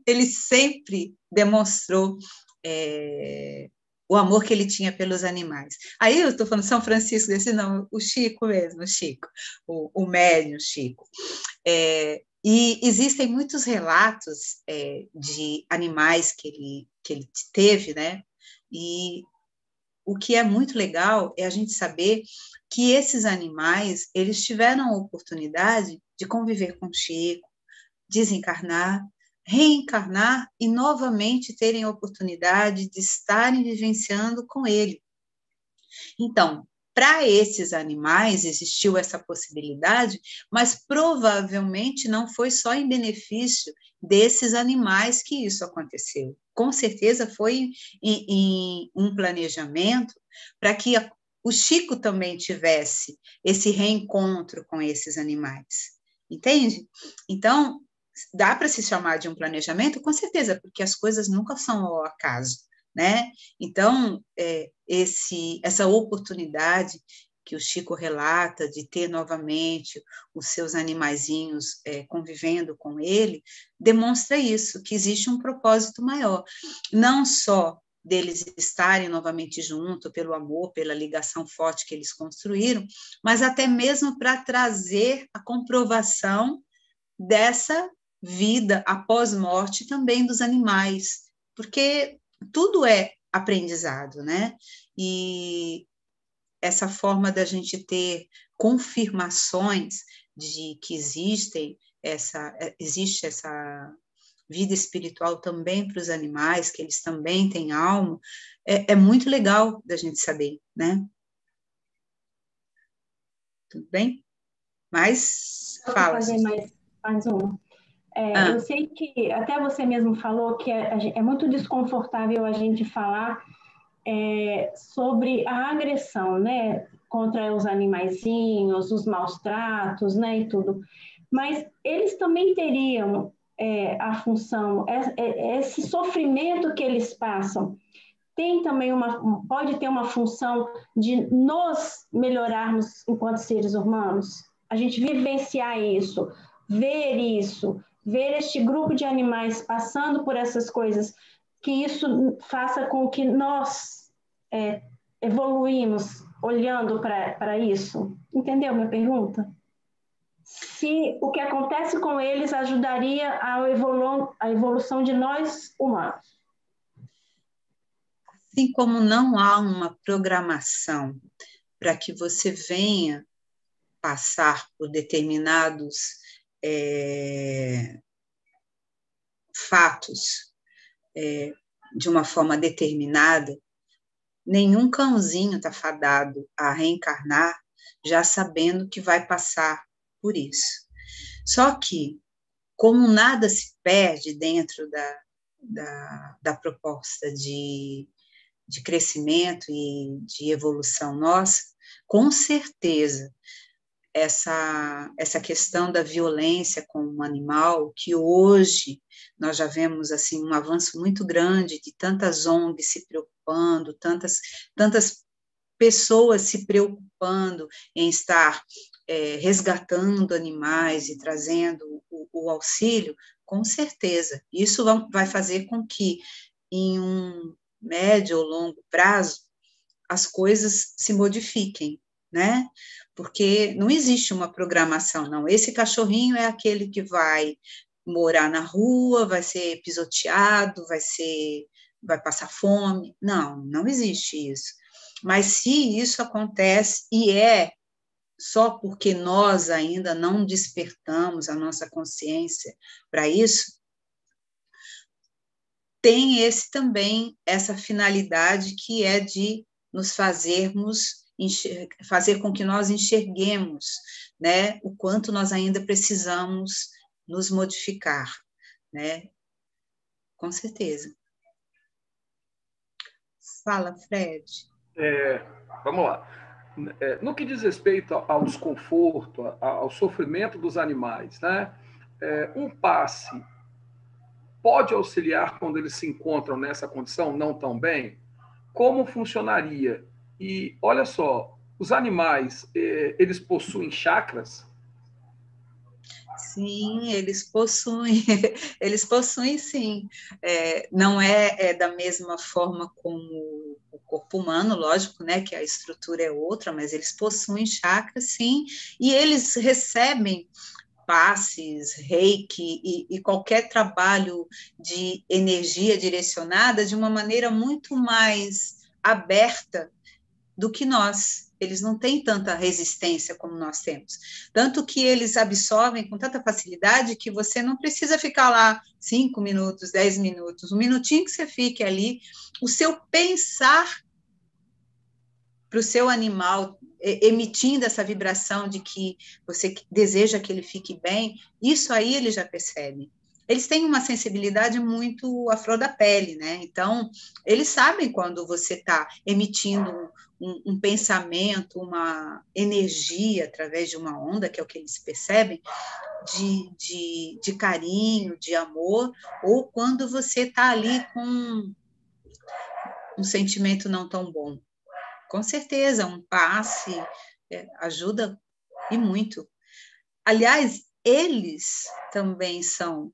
ele sempre demonstrou o amor que ele tinha pelos animais. Aí eu estou falando São Francisco desse, não, o Chico mesmo, o Chico, o médium Chico. E existem muitos relatos de animais que ele teve, né? E o que é muito legal é a gente saber que esses animais, eles tiveram a oportunidade de conviver com o Chico, desencarnar, reencarnar e novamente terem a oportunidade de estarem vivenciando com ele. Então, para esses animais existiu essa possibilidade, mas provavelmente não foi só em benefício desses animais que isso aconteceu. Com certeza foi em um planejamento para que o Chico também tivesse esse reencontro com esses animais. Entende? Então, dá para se chamar de um planejamento? Com certeza, porque as coisas nunca são ao acaso, né? Então, essa oportunidade que o Chico relata de ter novamente os seus animaizinhos convivendo com ele, demonstra isso, que existe um propósito maior, não só deles estarem novamente juntos, pelo amor, pela ligação forte que eles construíram, mas até mesmo para trazer a comprovação dessa vida após morte também dos animais, porque tudo é aprendizado, né? E essa forma da gente ter confirmações de que existe essa vida espiritual também para os animais, que eles também têm alma, é muito legal da gente saber, né? Tudo bem? Mas fala. Vou fazer mais uma. Eu sei que até você mesmo falou que é muito desconfortável a gente falar sobre a agressão, né, contra os animaizinhos, os maus tratos, né, e tudo. Mas eles também teriam a função, esse sofrimento que eles passam, tem também pode ter uma função de nos melhorarmos enquanto seres humanos? A gente vivenciar isso, ver este grupo de animais passando por essas coisas, que isso faça com que nós evoluímos olhando para isso. Entendeu minha pergunta? Se o que acontece com eles ajudaria a evolução de nós humanos. Assim como não há uma programação para que você venha passar por determinados fatos de uma forma determinada, nenhum cãozinho está fadado a reencarnar já sabendo que vai passar por isso. Só que, como nada se perde dentro da proposta de crescimento e de evolução nossa, com certeza, essa questão da violência com o animal, que hoje nós já vemos assim um avanço muito grande de tantas ONGs se preocupando, tantas pessoas se preocupando em estar resgatando animais e trazendo o auxílio, com certeza. Isso vai fazer com que, em um médio ou longo prazo, as coisas se modifiquem, né? Porque não existe uma programação, não. Esse cachorrinho é aquele que vai morar na rua, vai ser pisoteado, vai passar fome. Não existe isso. Mas se isso acontece, e é só porque nós ainda não despertamos a nossa consciência para isso, tem também essa finalidade que é de nos fazer com que nós enxerguemos, né, o quanto nós ainda precisamos nos modificar, né? Com certeza. Fala, Fred. Vamos lá. No que diz respeito ao desconforto, ao sofrimento dos animais, né? Um passe pode auxiliar quando eles se encontram nessa condição não tão bem? Como funcionaria? E olha só, os animais, eles possuem chakras? Sim, eles possuem, eles possuem sim. Não é da mesma forma como o corpo humano, lógico, né, que a estrutura é outra, mas eles possuem chakras, sim, e eles recebem passes, reiki e qualquer trabalho de energia direcionada de uma maneira muito mais aberta do que nós. Eles não têm tanta resistência como nós temos. Tanto que eles absorvem com tanta facilidade que você não precisa ficar lá 5 minutos, 10 minutos, um minutinho que você fique ali, o seu pensar para o seu animal, emitindo essa vibração de que você deseja que ele fique bem, isso aí ele já percebe. Eles têm uma sensibilidade muito à flor da pele, né? Então, eles sabem quando você está emitindo um pensamento, uma energia através de uma onda, que é o que eles percebem, de carinho, de amor, ou quando você está ali com um sentimento não tão bom. Com certeza, um passe ajuda e muito. Aliás, eles também são...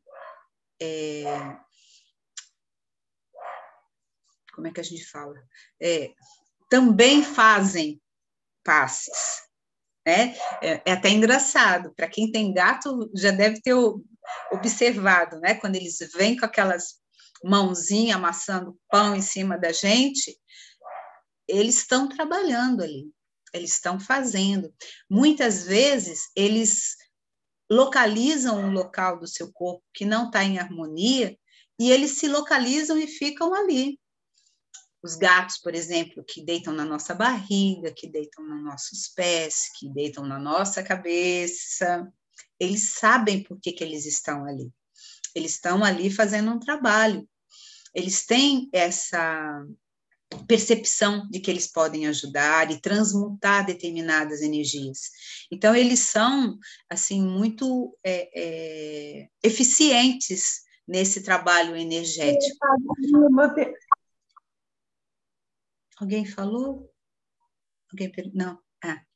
como é que a gente fala? Também fazem passes, né? É até engraçado, para quem tem gato já deve ter observado, né? Quando eles vêm com aquelas mãozinhas amassando pão em cima da gente, eles estão trabalhando ali, eles estão fazendo. Muitas vezes, eles localizam um local do seu corpo que não está em harmonia e eles se localizam e ficam ali. Os gatos, por exemplo, que deitam na nossa barriga, que deitam nos nossos pés, que deitam na nossa cabeça, eles sabem por que eles estão ali. Eles estão ali fazendo um trabalho. Eles têm essa percepção de que eles podem ajudar e transmutar determinadas energias. Então, eles são, assim, muito eficientes nesse trabalho energético. Alguém falou? Não.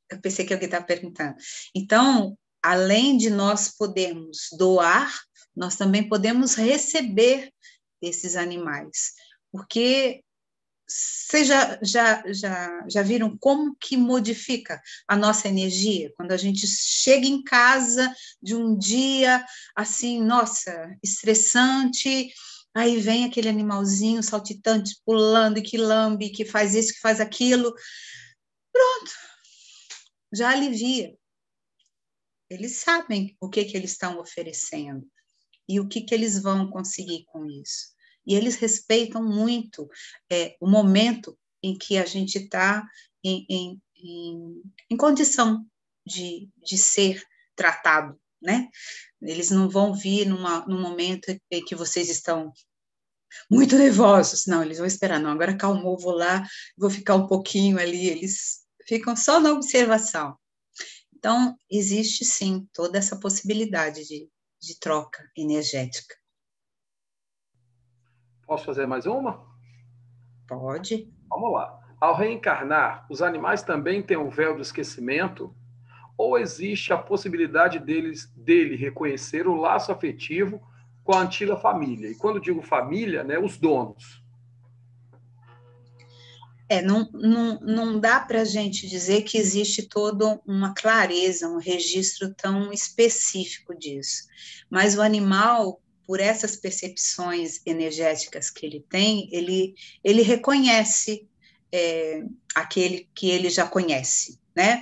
Eu pensei que alguém estava perguntando. Então, além de nós podermos doar, nós também podemos receber esses animais. Porque vocês já viram como que modifica a nossa energia? Quando a gente chega em casa de um dia, assim, nossa, estressante, aí vem aquele animalzinho saltitante, pulando, e que lambe, que faz isso, que faz aquilo. Pronto, já alivia. Eles sabem o que eles estão oferecendo e o que eles vão conseguir com isso. E eles respeitam muito o momento em que a gente está em condição de ser tratado, né? Eles não vão vir num momento em que vocês estão muito nervosos. Não, eles vão esperar. Não, agora calmou, vou lá, vou ficar um pouquinho ali. Eles ficam só na observação. Então, existe sim toda essa possibilidade de troca energética. Posso fazer mais uma? Pode. Vamos lá. Ao reencarnar, os animais também têm um véu do esquecimento? Ou existe a possibilidade dele reconhecer o laço afetivo com a antiga família? E quando digo família, né, os donos. Não dá para a gente dizer que existe toda uma clareza, um registro tão específico disso. Mas o animal, por essas percepções energéticas que ele tem, ele reconhece aquele que ele já conhece, né?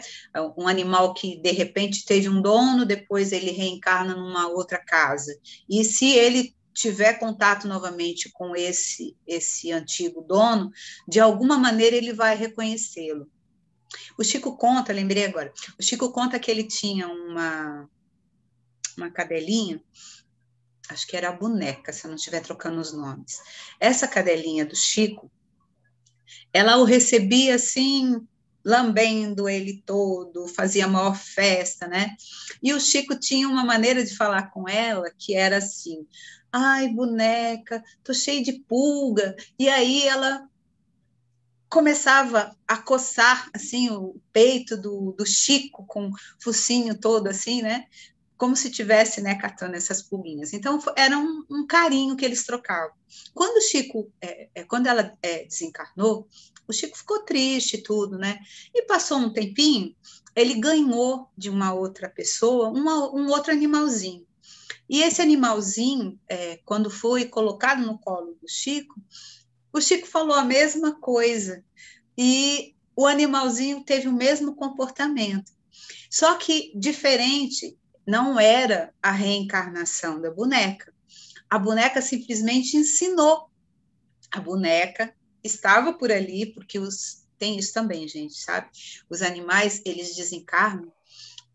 Um animal que, de repente, teve um dono, depois ele reencarna numa outra casa. E se ele tiver contato novamente com esse antigo dono, de alguma maneira ele vai reconhecê-lo. O Chico conta, lembrei agora, o Chico conta que ele tinha uma cadelinha, acho que era a Boneca, se eu não estiver trocando os nomes. Essa cadelinha do Chico, ela o recebia assim, lambendo ele todo, fazia a maior festa, né? E o Chico tinha uma maneira de falar com ela que era assim: ai, boneca, tô cheio de pulga. E aí ela começava a coçar assim o peito do Chico com o focinho todo assim, né? Como se tivesse, né, catando essas pulguinhas. Então era um carinho que eles trocavam. Quando o Chico, quando ela desencarnou, o Chico ficou triste e tudo, né? E passou um tempinho, ele ganhou de uma outra pessoa um outro animalzinho. E esse animalzinho, quando foi colocado no colo do Chico, o Chico falou a mesma coisa. E o animalzinho teve o mesmo comportamento. Só que diferente não era a reencarnação da boneca. A boneca simplesmente ensinou. A boneca estava por ali, porque tem isso também, gente, sabe? Os animais, eles desencarnam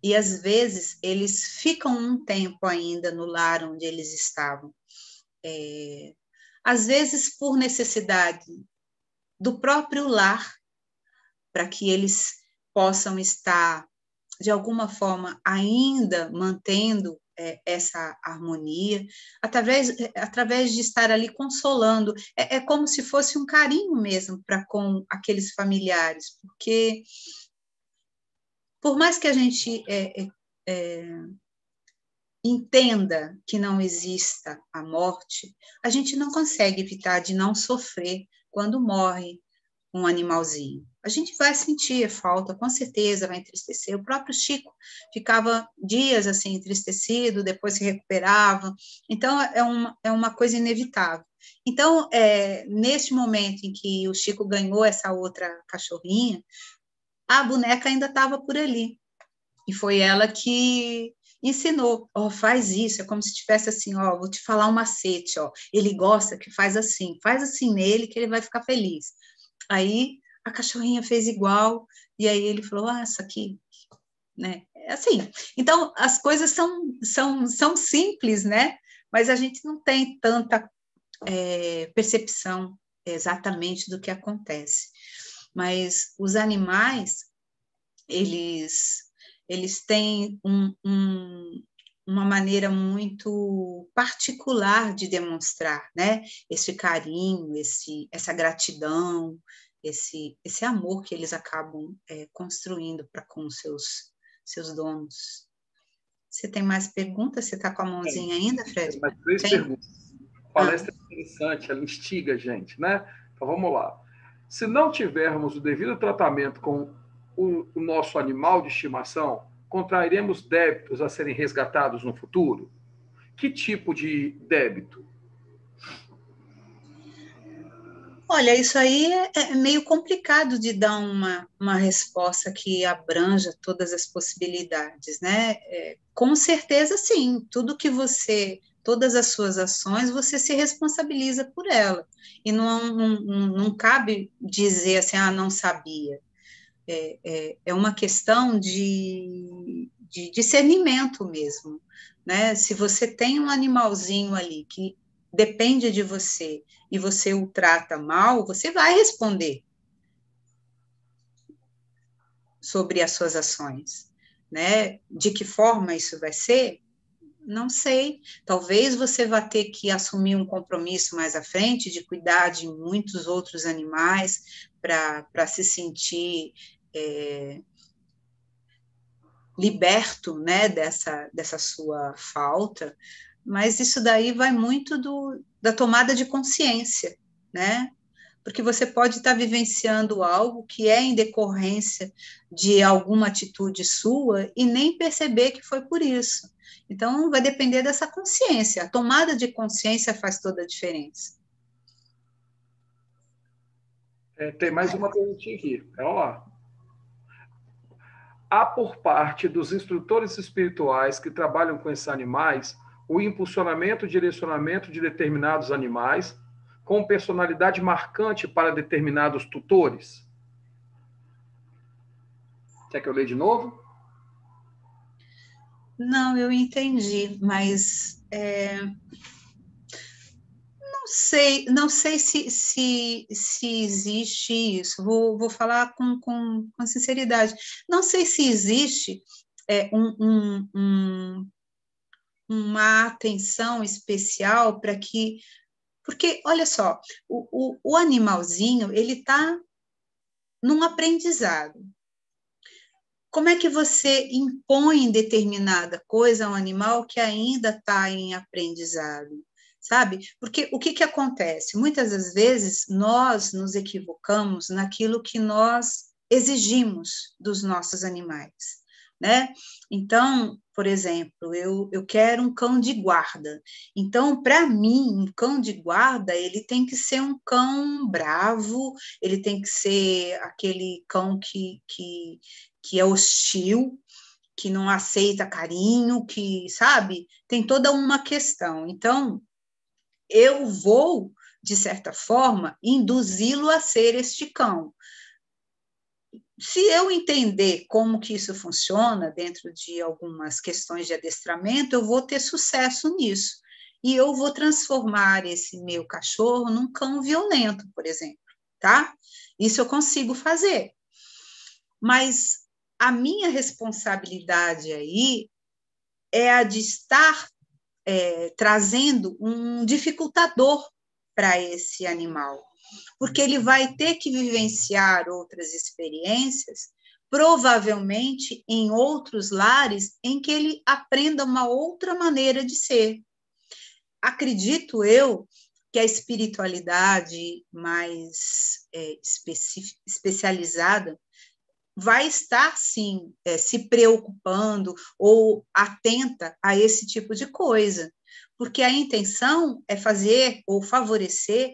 e, às vezes, eles ficam um tempo ainda no lar onde eles estavam. Às vezes, por necessidade do próprio lar, para que eles possam estar, de alguma forma, ainda mantendo essa harmonia, através de estar ali consolando. É como se fosse um carinho mesmo para com aqueles familiares, porque, por mais que a gente entenda que não exista a morte, a gente não consegue evitar de não sofrer quando morre um animalzinho. A gente vai sentir falta, com certeza, vai entristecer. O próprio Chico ficava dias assim entristecido, depois se recuperava. Então, é uma coisa inevitável. Então, neste momento em que o Chico ganhou essa outra cachorrinha, a boneca ainda estava por ali. E foi ela que ensinou, faz isso, é como se tivesse assim, vou te falar um macete, ele gosta que faz assim nele que ele vai ficar feliz. Aí a cachorrinha fez igual, e aí ele falou, isso aqui, né? Assim, então as coisas são simples, né? Mas a gente não tem tanta percepção exatamente do que acontece. Mas os animais, eles têm uma maneira muito particular de demonstrar, né? Esse carinho, essa gratidão, esse amor que eles acabam construindo para com os seus donos. Você tem mais perguntas? Você está com a mãozinha ainda, Fred? Mais 3 perguntas. Palestra interessante, ela instiga a gente, né? Então vamos lá. Se não tivermos o devido tratamento com o nosso animal de estimação, contrairemos débitos a serem resgatados no futuro? Que tipo de débito? Olha, isso aí é meio complicado de dar uma resposta que abranja todas as possibilidades, né? Com certeza, sim, todas as suas ações, você se responsabiliza por ela. E não cabe dizer assim, não sabia. É uma questão de discernimento mesmo, né? Se você tem um animalzinho ali que depende de você e você o trata mal, você vai responder sobre as suas ações. né? De que forma isso vai ser? Não sei. Talvez você vá ter que assumir um compromisso mais à frente de cuidar de muitos outros animais para se sentir liberto, né, dessa sua falta, mas isso daí vai muito da tomada de consciência, né? Porque você pode estar vivenciando algo que é em decorrência de alguma atitude sua e nem perceber que foi por isso. Então, vai depender dessa consciência. A tomada de consciência faz toda a diferença. Tem mais uma perguntinha aqui. Olha lá. Há por parte dos instrutores espirituais que trabalham com esses animais o impulsionamento e direcionamento de determinados animais com personalidade marcante para determinados tutores? Quer que eu leia de novo? Não, eu entendi, mas não sei se existe isso. Vou falar com sinceridade. Não sei se existe uma atenção especial para que... Porque, olha só, o animalzinho, ele está num aprendizado. Como é que você impõe determinada coisa a um animal que ainda está em aprendizado? Sabe? Porque o que acontece? Muitas das vezes nós nos equivocamos naquilo que nós exigimos dos nossos animais, né? Então, por exemplo, eu quero um cão de guarda. Então, para mim, um cão de guarda, ele tem que ser um cão bravo, ele tem que ser aquele cão que é hostil, que não aceita carinho, que, sabe? Tem toda uma questão. Então, eu vou, de certa forma, induzi-lo a ser este cão. Se eu entender como que isso funciona dentro de algumas questões de adestramento, eu vou ter sucesso nisso. E eu vou transformar esse meu cachorro num cão violento, por exemplo, tá? Isso eu consigo fazer. Mas a minha responsabilidade aí é a de estar trazendo um dificultador para esse animal, porque ele vai ter que vivenciar outras experiências, provavelmente em outros lares, em que ele aprenda uma outra maneira de ser. Acredito eu que a espiritualidade mais especializada vai estar, sim, se preocupando ou atenta a esse tipo de coisa, porque a intenção é fazer ou favorecer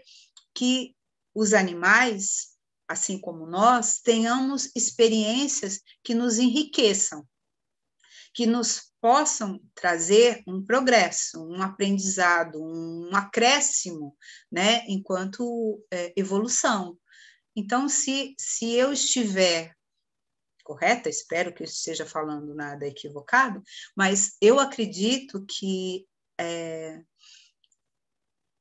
que os animais, assim como nós, tenhamos experiências que nos enriqueçam, que nos possam trazer um progresso, um aprendizado, um acréscimo, né, enquanto evolução. Então, se eu estiver correta, espero que eu esteja falando nada equivocado, mas eu acredito que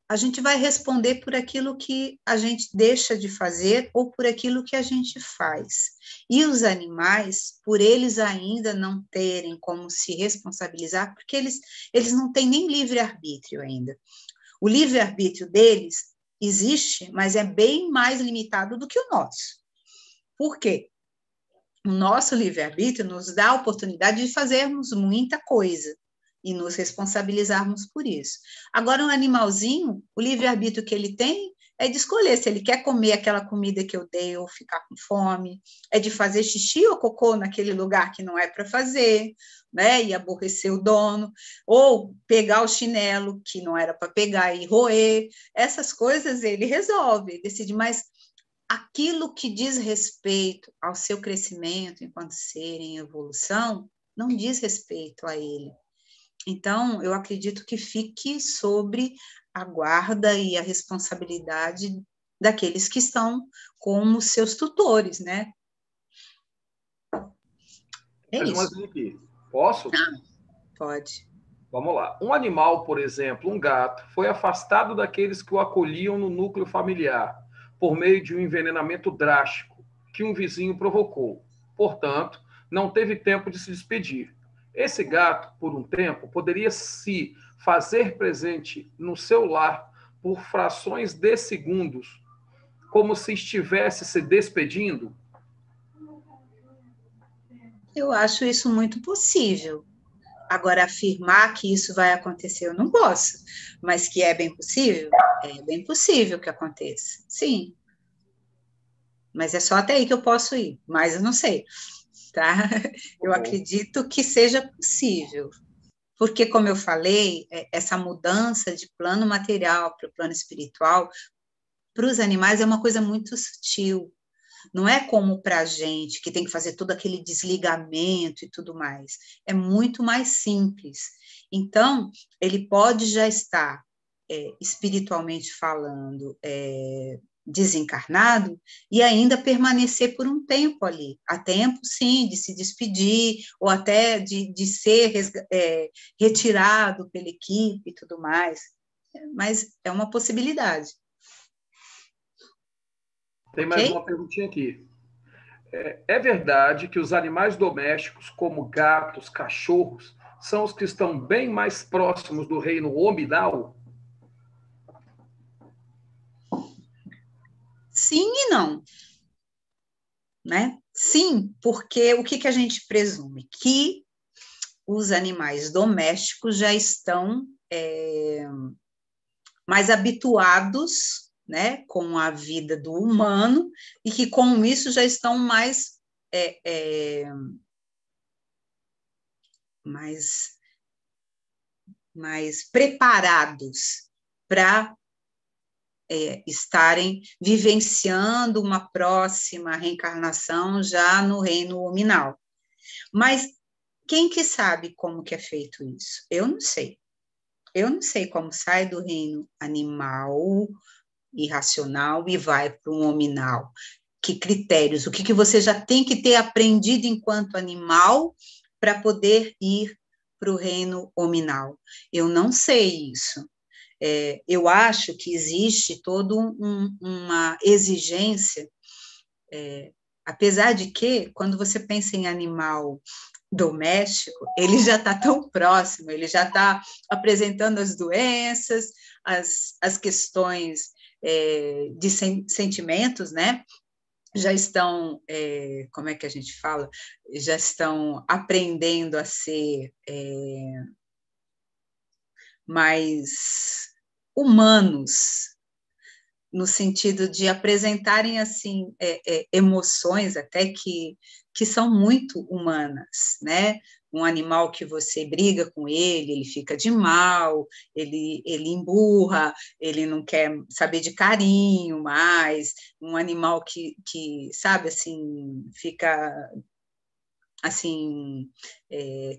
a gente vai responder por aquilo que a gente deixa de fazer ou por aquilo que a gente faz. E os animais, por eles ainda não terem como se responsabilizar, porque eles não têm nem livre-arbítrio ainda. O livre-arbítrio deles existe, mas é bem mais limitado do que o nosso. Por quê? O nosso livre-arbítrio nos dá a oportunidade de fazermos muita coisa e nos responsabilizarmos por isso. Agora, um animalzinho, o livre-arbítrio que ele tem é de escolher se ele quer comer aquela comida que eu dei ou ficar com fome, é de fazer xixi ou cocô naquele lugar que não é para fazer, né, e aborrecer o dono, ou pegar o chinelo que não era para pegar e roer. Essas coisas ele resolve, ele decide, mas aquilo que diz respeito ao seu crescimento enquanto ser em evolução, não diz respeito a ele. Então, eu acredito que fique sobre a guarda e a responsabilidade daqueles que estão como seus tutores, né? É isso. Aqui. Posso? Pode. Vamos lá. Um animal, por exemplo, um gato, foi afastado daqueles que o acolhiam no núcleo familiar, por meio de um envenenamento drástico que um vizinho provocou. Portanto, não teve tempo de se despedir. Esse gato, por um tempo, poderia se fazer presente no seu lar por frações de segundos, como se estivesse se despedindo? Eu acho isso muito possível. Agora, afirmar que isso vai acontecer, eu não posso, mas que é bem possível que aconteça, sim. Mas é só até aí que eu posso ir, mas eu não sei, tá? Eu acredito que seja possível, porque, como eu falei, essa mudança de plano material para o plano espiritual, para os animais é uma coisa muito sutil. Não é como para a gente, que tem que fazer todo aquele desligamento e tudo mais. É muito mais simples. Então, ele pode já estar, espiritualmente falando, desencarnado e ainda permanecer por um tempo ali. Há tempo, sim, de se despedir, ou até de ser retirado pela equipe e tudo mais. Mas é uma possibilidade. Tem mais uma perguntinha aqui. É verdade que os animais domésticos, como gatos, cachorros, são os que estão bem mais próximos do reino hominal? Sim e não, né? Sim, porque o que a gente presume? Que os animais domésticos já estão mais habituados, né, com a vida do humano, e que com isso já estão mais preparados para estarem vivenciando uma próxima reencarnação já no reino hominal. Mas quem que sabe como que é feito isso? Eu não sei. Eu não sei como sai do reino animal, irracional, e vai para um hominal. Que critérios? O que você já tem que ter aprendido enquanto animal para poder ir para o reino hominal? Eu não sei isso. Eu acho que existe toda uma exigência, apesar de que, quando você pensa em animal doméstico, ele já está tão próximo, ele já está apresentando as doenças, as questões de sentimentos, né? Já estão, como é que a gente fala? Já estão aprendendo a ser mais humanos, no sentido de apresentarem assim emoções até que são muito humanas, né? Um animal que você briga com ele fica de mal, ele emburra, ele não quer saber de carinho mais, um animal que sabe, assim, fica assim,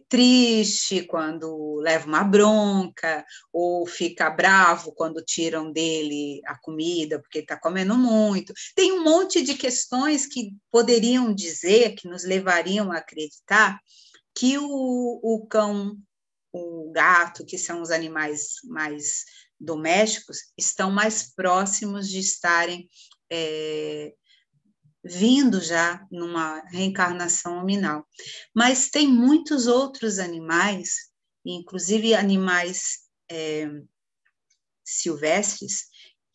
triste quando leva uma bronca, ou fica bravo quando tiram dele a comida, porque ele está comendo muito. Tem um monte de questões que poderiam dizer, que nos levariam a acreditar que o cão, o gato, que são os animais mais domésticos, estão mais próximos de estarem vindo já numa reencarnação hominal. Mas tem muitos outros animais, inclusive animais silvestres,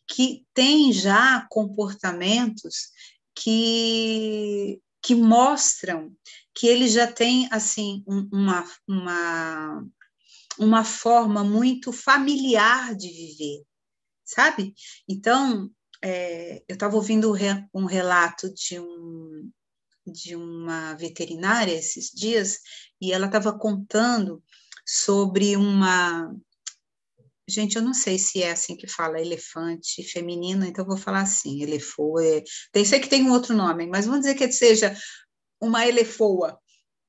que têm já comportamentos que mostram que ele já tem assim uma forma muito familiar de viver, sabe? Então, eu estava ouvindo um relato de uma veterinária esses dias, e ela estava contando sobre uma... Gente, eu não sei se é assim que fala, elefante feminino, então eu vou falar assim, elefoa. Sei que tem um outro nome, mas vamos dizer que seja uma elefoa,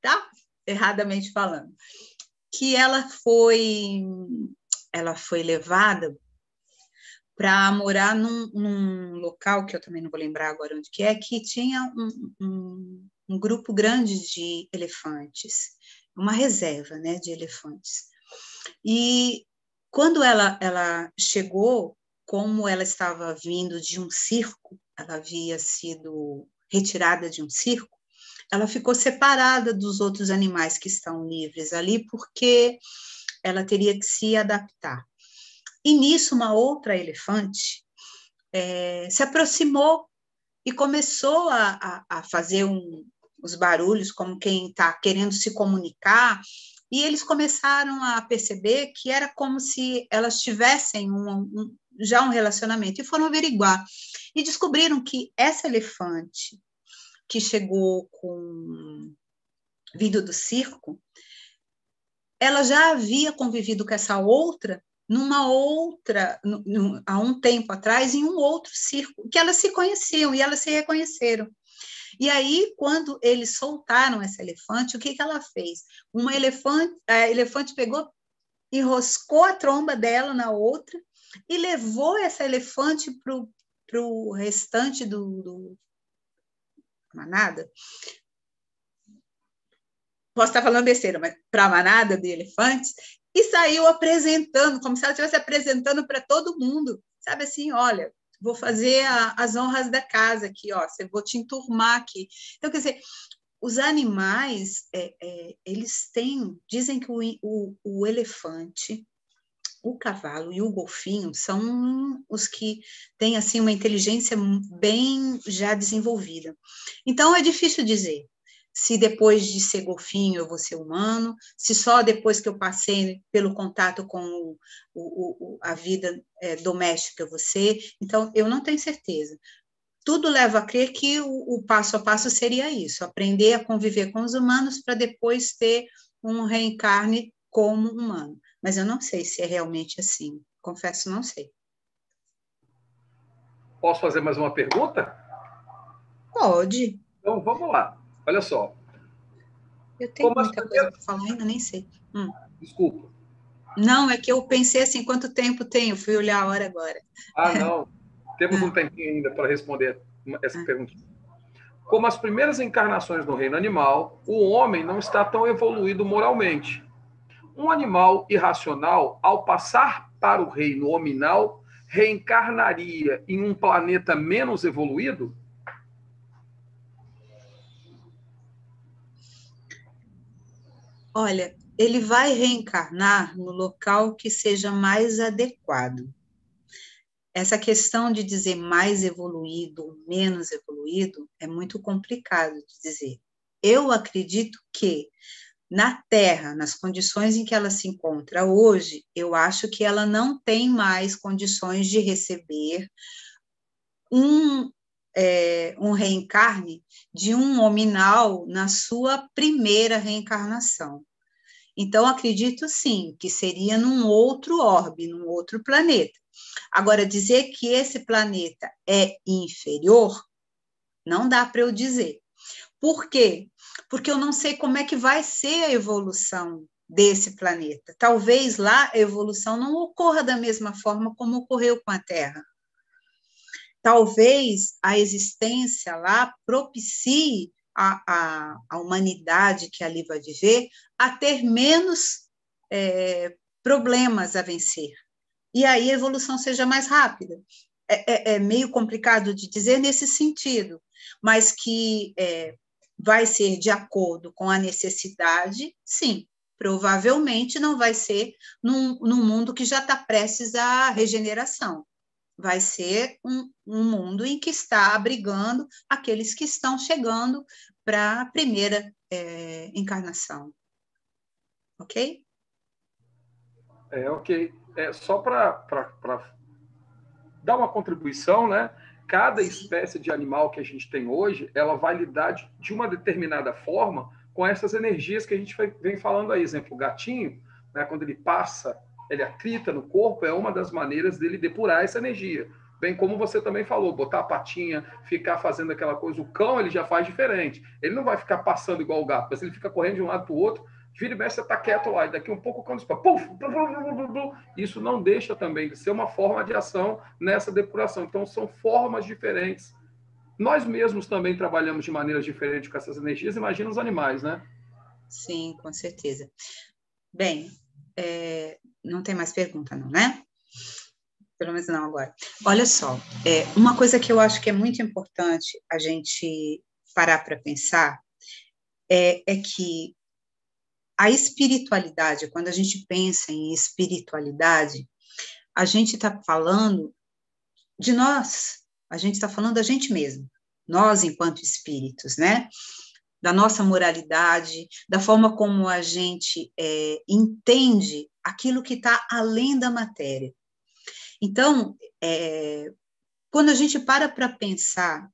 tá? Erradamente falando. Que ela foi levada para morar num local, que eu também não vou lembrar agora onde que tinha um grupo grande de elefantes, uma reserva, né, de elefantes. E quando ela chegou, como ela estava vindo de um circo, ela havia sido retirada de um circo, ela ficou separada dos outros animais que estão livres ali, porque ela teria que se adaptar. E nisso, uma outra elefante se aproximou e começou a fazer os barulhos, como quem está querendo se comunicar, e eles começaram a perceber que era como se elas tivessem já um relacionamento, e foram averiguar. E descobriram que essa elefante que chegou vindo do circo, ela já havia convivido com essa outra há um tempo atrás, em um outro circo, que elas se conheciam e elas se reconheceram. E aí, quando eles soltaram essa elefante, o que ela fez? A elefante pegou, enroscou a tromba dela na outra e levou essa elefante para o restante do manada. Posso estar falando besteira, mas para a manada de elefantes, e saiu apresentando, como se ela estivesse apresentando para todo mundo, sabe assim, olha, vou fazer as honras da casa aqui, ó, vou te enturmar aqui. Então, quer dizer, os animais, eles dizem que o elefante, o cavalo e o golfinho são os que têm, assim, uma inteligência bem já desenvolvida. Então, é difícil dizer se depois de ser golfinho eu vou ser humano, se só depois que eu passei pelo contato com a vida doméstica eu vou ser. Então, eu não tenho certeza. Tudo leva a crer que o passo a passo seria isso, aprender a conviver com os humanos para depois ter um reencarne como humano. Mas eu não sei se é realmente assim. Confesso, não sei. Posso fazer mais uma pergunta? Pode. Então, vamos lá. Olha só. Eu tenho muita coisa para falar ainda, nem sei. Desculpa. Não, é que eu pensei assim, quanto tempo tem? Eu fui olhar a hora agora. Não. Temos um tempinho ainda para responder essa pergunta. Como as primeiras encarnações no reino animal, o homem não está tão evoluído moralmente. Um animal irracional, ao passar para o reino hominal, reencarnaria em um planeta menos evoluído? Olha, ele vai reencarnar no local que seja mais adequado. Essa questão de dizer mais evoluído, menos evoluído, é muito complicado de dizer. Eu acredito que na Terra, nas condições em que ela se encontra hoje, eu acho que ela não tem mais condições de receber um reencarne de um hominal na sua primeira reencarnação. Então, acredito sim, que seria num outro orbe, num outro planeta. Agora, dizer que esse planeta é inferior, não dá para eu dizer. Por quê? Porque eu não sei como é que vai ser a evolução desse planeta. Talvez lá a evolução não ocorra da mesma forma como ocorreu com a Terra. Talvez a existência lá propicie a humanidade que ali vai viver a ter menos problemas a vencer. E aí a evolução seja mais rápida. É meio complicado de dizer nesse sentido, mas que vai ser de acordo com a necessidade, sim. Provavelmente não vai ser num mundo que já está prestes à regeneração. Vai ser um mundo em que está abrigando aqueles que estão chegando para a primeira encarnação. Ok? Ok. Só para dar uma contribuição, né? Cada espécie de animal que a gente tem hoje, ela vai lidar de uma determinada forma com essas energias que a gente vem falando aí. Exemplo, o gatinho, né, quando ele passa, ele atrita no corpo, é uma das maneiras dele depurar essa energia. Bem como você também falou, botar a patinha, ficar fazendo aquela coisa. O cão, ele já faz diferente. Ele não vai ficar passando igual o gato, mas ele fica correndo de um lado para o outro, vira e mexe, você está quieto lá, e daqui um pouco o cão dispara. Isso não deixa também de ser uma forma de ação nessa depuração. Então, são formas diferentes. Nós mesmos também trabalhamos de maneiras diferentes com essas energias, imagina os animais, né? Sim, com certeza. Bem, não tem mais pergunta não, né? Pelo menos não agora. Olha só, uma coisa que eu acho que é muito importante a gente parar para pensar é que a espiritualidade, quando a gente pensa em espiritualidade, a gente está falando de nós, a gente está falando da gente mesmo, nós enquanto espíritos, né? Da nossa moralidade, da forma como a gente entende aquilo que está além da matéria. Então, quando a gente para pensar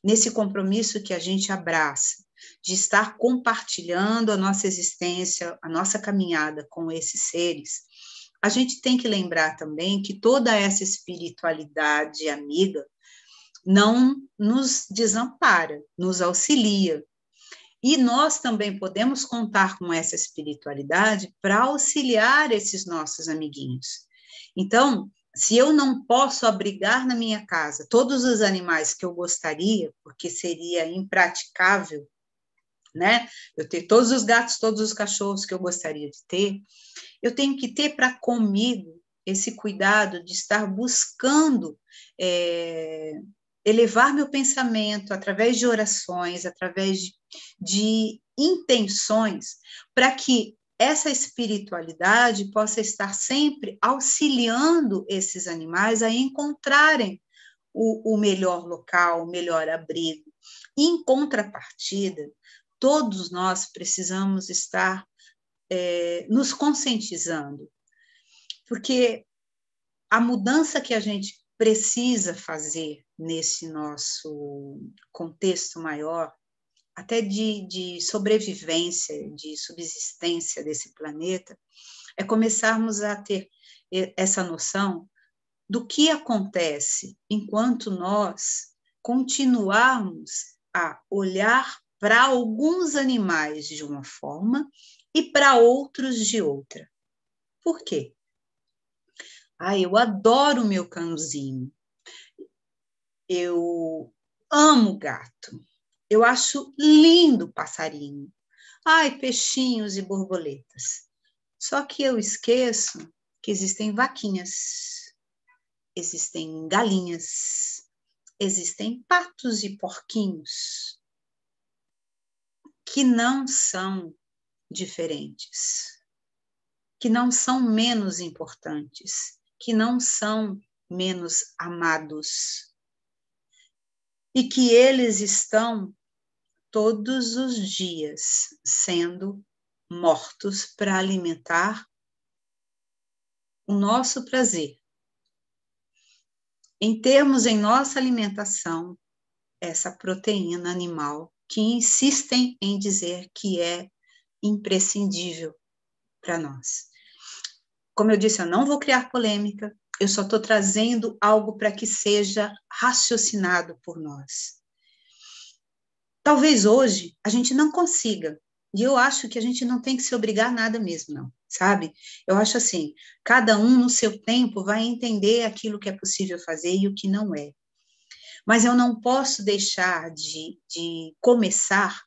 nesse compromisso que a gente abraça, de estar compartilhando a nossa existência, a nossa caminhada com esses seres, a gente tem que lembrar também que toda essa espiritualidade amiga não nos desampara, nos auxilia. E nós também podemos contar com essa espiritualidade para auxiliar esses nossos amiguinhos. Então, se eu não posso abrigar na minha casa todos os animais que eu gostaria, porque seria impraticável, né? Eu ter todos os gatos, todos os cachorros que eu gostaria de ter, eu tenho que ter para comigo esse cuidado de estar buscando elevar meu pensamento através de orações, através de intenções, para que essa espiritualidade possa estar sempre auxiliando esses animais a encontrarem o melhor local, o melhor abrigo. Em contrapartida, todos nós precisamos estar nos conscientizando, porque a mudança que a gente precisa fazer nesse nosso contexto maior, até de sobrevivência, de subsistência desse planeta, é começarmos a ter essa noção do que acontece enquanto nós continuarmos a olhar para alguns animais de uma forma e para outros de outra. Por quê? Eu adoro o meu cãozinho. Eu amo gato. Eu acho lindo passarinho. Peixinhos e borboletas. Só que eu esqueço que existem vaquinhas, existem galinhas, existem patos e porquinhos que não são diferentes, que não são menos importantes, que não são menos amados, e que eles estão todos os dias sendo mortos para alimentar o nosso prazer. Em termos em nossa alimentação, essa proteína animal que insistem em dizer que é imprescindível para nós. Como eu disse, eu não vou criar polêmica, eu só estou trazendo algo para que seja raciocinado por nós. Talvez hoje a gente não consiga, e eu acho que a gente não tem que se obrigar a nada mesmo, não, sabe? Eu acho assim, cada um no seu tempo vai entender aquilo que é possível fazer e o que não é. Mas eu não posso deixar de começar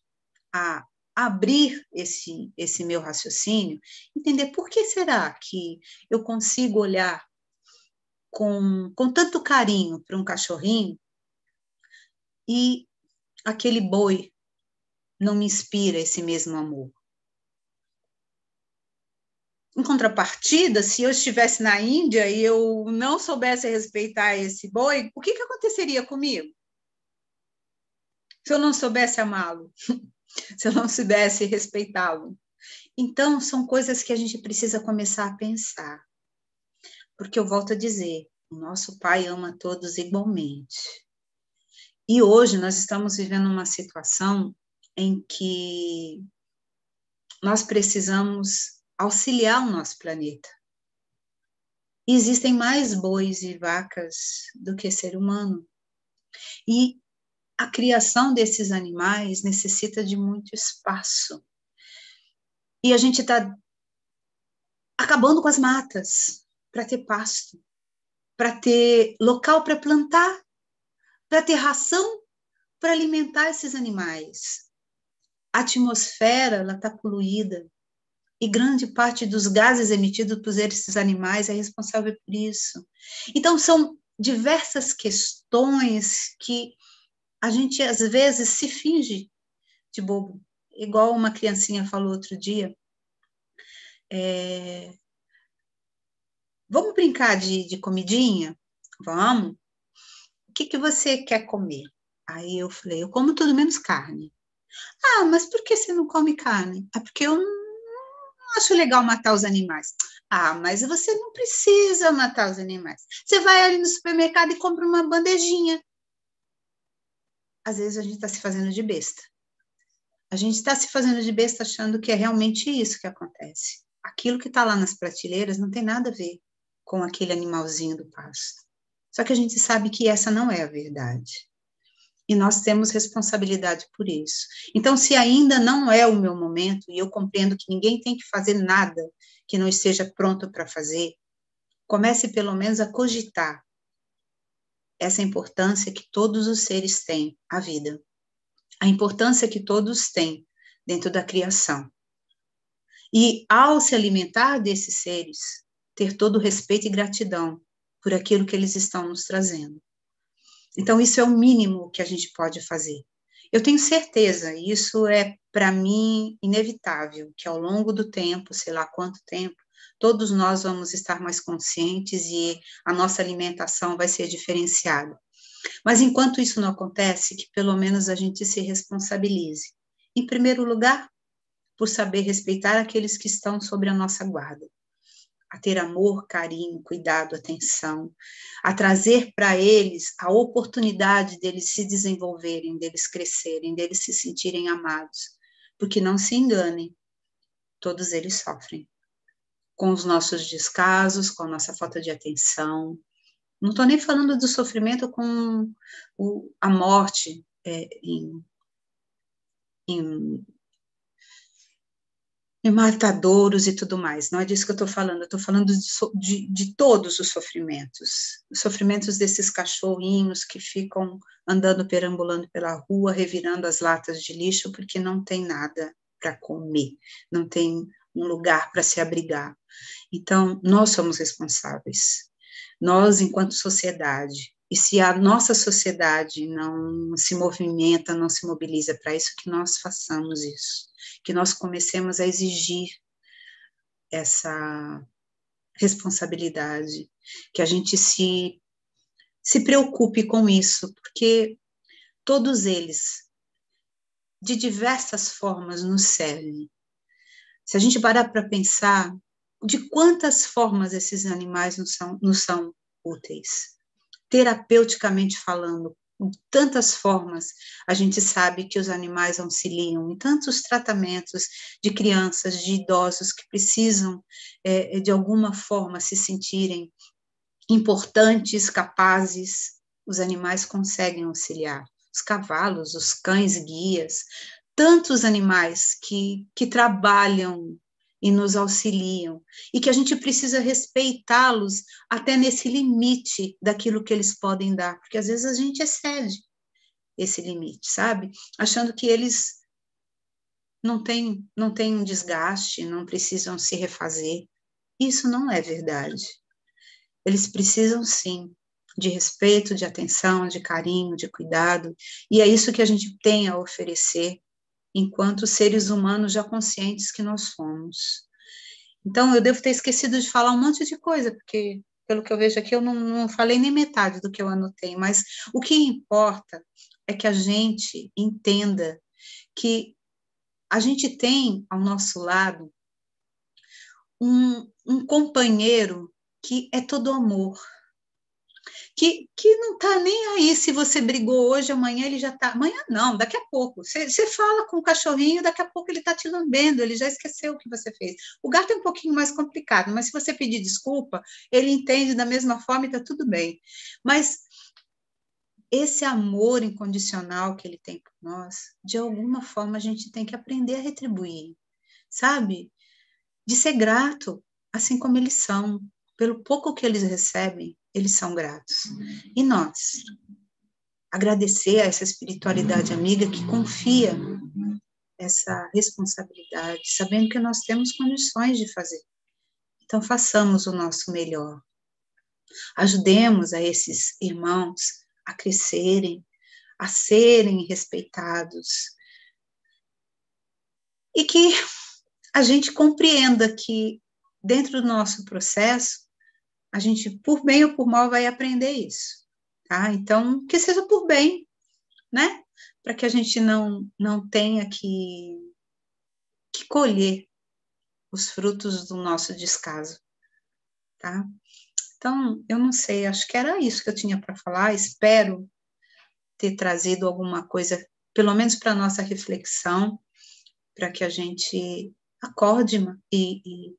a abrir esse meu raciocínio, entender por que será que eu consigo olhar com tanto carinho para um cachorrinho e aquele boi não me inspira esse mesmo amor. Em contrapartida, se eu estivesse na Índia e eu não soubesse respeitar esse boi, o que aconteceria comigo? Se eu não soubesse amá-lo, se eu não soubesse respeitá-lo. Então, são coisas que a gente precisa começar a pensar. Porque eu volto a dizer, o nosso Pai ama todos igualmente. E hoje nós estamos vivendo uma situação em que nós precisamos auxiliar o nosso planeta. E existem mais bois e vacas do que ser humano. E a criação desses animais necessita de muito espaço. E a gente está acabando com as matas para ter pasto, para ter local para plantar, para ter ração para alimentar esses animais. A atmosfera está poluída e grande parte dos gases emitidos por esses animais é responsável por isso. Então, são diversas questões que a gente, às vezes, se finge de bobo igual uma criancinha falou outro dia, vamos brincar de comidinha? Vamos. O que você quer comer? Aí eu falei, eu como tudo menos carne. Ah, mas por que você não come carne? É porque eu não acho legal matar os animais. Ah, mas você não precisa matar os animais. Você vai ali no supermercado e compra uma bandejinha. Às vezes a gente está se fazendo de besta. A gente está se fazendo de besta achando que é realmente isso que acontece. Aquilo que está lá nas prateleiras não tem nada a ver com aquele animalzinho do pasto. Só que a gente sabe que essa não é a verdade. E nós temos responsabilidade por isso. Então, se ainda não é o meu momento, e eu compreendo que ninguém tem que fazer nada que não esteja pronto para fazer, comece pelo menos a cogitar essa importância que todos os seres têm à vida. A importância que todos têm dentro da criação. E, ao se alimentar desses seres, ter todo o respeito e gratidão por aquilo que eles estão nos trazendo. Então, isso é o mínimo que a gente pode fazer. Eu tenho certeza, isso é, para mim, inevitável, que ao longo do tempo, sei lá quanto tempo, todos nós vamos estar mais conscientes e a nossa alimentação vai ser diferenciada. Mas, enquanto isso não acontece, que pelo menos a gente se responsabilize. Em primeiro lugar, por saber respeitar aqueles que estão sobre a nossa guarda. A ter amor, carinho, cuidado, atenção, a trazer para eles a oportunidade deles se desenvolverem, deles crescerem, deles se sentirem amados. Porque não se enganem, todos eles sofrem. Com os nossos descasos, com a nossa falta de atenção. Não estou nem falando do sofrimento com a morte em matadouros e tudo mais. Não é disso que eu estou falando de todos os sofrimentos desses cachorrinhos que ficam andando, perambulando pela rua, revirando as latas de lixo, porque não tem nada para comer, não tem um lugar para se abrigar. Então, nós somos responsáveis, nós enquanto sociedade, e se a nossa sociedade não se movimenta, não se mobiliza para isso, que nós façamos isso, que nós comecemos a exigir essa responsabilidade, que a gente se preocupe com isso, porque todos eles, de diversas formas, nos servem. Se a gente parar para pensar, de quantas formas esses animais nos são úteis? Terapeuticamente falando, de tantas formas, a gente sabe que os animais auxiliam em tantos tratamentos de crianças, de idosos que precisam, de alguma forma, se sentirem importantes, capazes. Os animais conseguem auxiliar. Os cavalos, os cães guias, tantos animais que trabalham e nos auxiliam, e que a gente precisa respeitá-los até nesse limite daquilo que eles podem dar, porque às vezes a gente excede esse limite, sabe? Achando que eles não têm um desgaste, não precisam se refazer. Isso não é verdade. Eles precisam, sim, de respeito, de atenção, de carinho, de cuidado, e é isso que a gente tem a oferecer enquanto seres humanos já conscientes que nós somos. Então, eu devo ter esquecido de falar um monte de coisa, porque, pelo que eu vejo aqui, eu não falei nem metade do que eu anotei, mas o que importa é que a gente entenda que a gente tem ao nosso lado um companheiro que é todo amor, que não está nem aí se você brigou hoje, amanhã ele já está... Amanhã não, daqui a pouco. Você fala com o cachorrinho, daqui a pouco ele está te lambendo, ele já esqueceu o que você fez. O gato é um pouquinho mais complicado, mas se você pedir desculpa, ele entende da mesma forma e está tudo bem. Mas esse amor incondicional que ele tem por nós, de alguma forma a gente tem que aprender a retribuir, sabe? De ser grato, assim como eles são. Pelo pouco que eles recebem, eles são gratos. E nós? Agradecer a essa espiritualidade amiga que confia essa responsabilidade, sabendo que nós temos condições de fazer. Então, façamos o nosso melhor. Ajudemos a esses irmãos a crescerem, a serem respeitados, e que a gente compreenda que dentro do nosso processo, a gente, por bem ou por mal, vai aprender isso, tá? Então, que seja por bem, né? Para que a gente não tenha que colher os frutos do nosso descaso, tá? Então, eu não sei, acho que era isso que eu tinha para falar, espero ter trazido alguma coisa, pelo menos para a nossa reflexão, para que a gente acorde e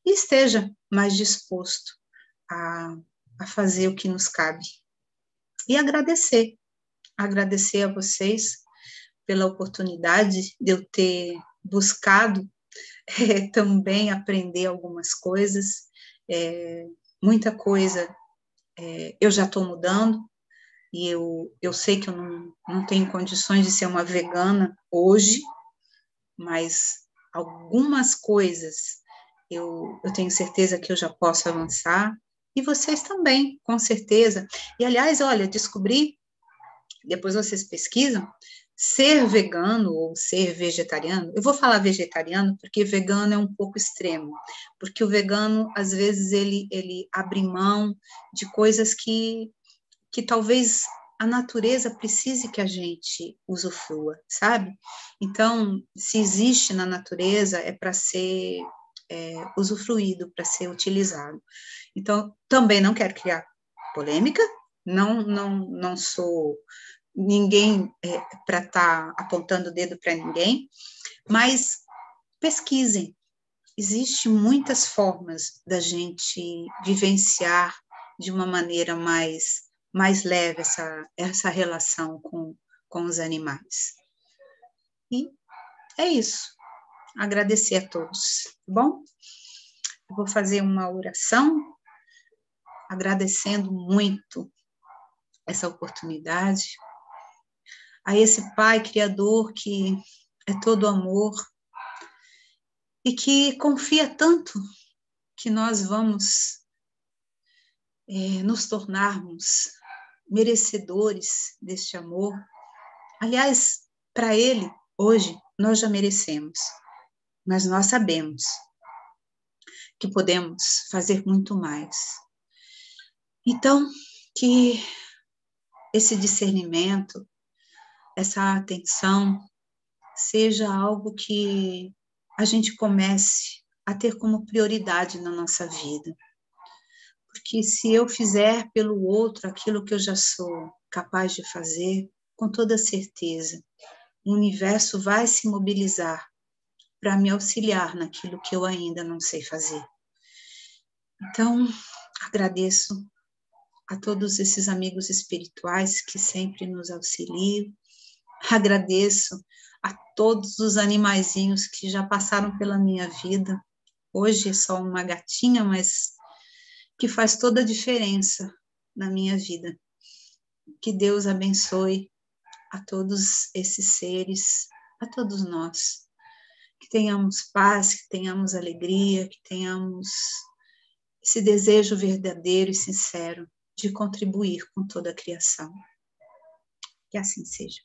esteja mais disposto a fazer o que nos cabe. E agradecer a vocês pela oportunidade de eu ter buscado também aprender algumas coisas, muita coisa eu já estou mudando, e eu sei que eu não tenho condições de ser uma vegana hoje, mas algumas coisas eu tenho certeza que eu já posso avançar, e vocês também, com certeza. E, aliás, olha, descobri, depois vocês pesquisam, ser vegano ou ser vegetariano, eu vou falar vegetariano porque vegano é um pouco extremo, porque o vegano, às vezes, ele abre mão de coisas que talvez a natureza precise que a gente usufrua, sabe? Então, se existe na natureza, é para ser usufruído, para ser utilizado. Então, também não quero criar polêmica, não sou ninguém para estar apontando o dedo para ninguém, mas pesquisem. Existem muitas formas da gente vivenciar de uma maneira mais leve essa relação com os animais. E é isso. Agradecer a todos, tá bom? Eu vou fazer uma oração, agradecendo muito essa oportunidade, a esse Pai Criador que é todo amor e que confia tanto que nós vamos nos tornarmos merecedores deste amor. Aliás, para Ele, hoje, nós já merecemos, mas nós sabemos que podemos fazer muito mais. Então, que esse discernimento, essa atenção, seja algo que a gente comece a ter como prioridade na nossa vida. Porque se eu fizer pelo outro aquilo que eu já sou capaz de fazer, com toda certeza, o universo vai se mobilizar para me auxiliar naquilo que eu ainda não sei fazer. Então, agradeço a todos esses amigos espirituais que sempre nos auxiliam. Agradeço a todos os animaizinhos que já passaram pela minha vida. Hoje é só uma gatinha, mas que faz toda a diferença na minha vida. Que Deus abençoe a todos esses seres, a todos nós. Que tenhamos paz, que tenhamos alegria, que tenhamos esse desejo verdadeiro e sincero de contribuir com toda a criação. Que assim seja.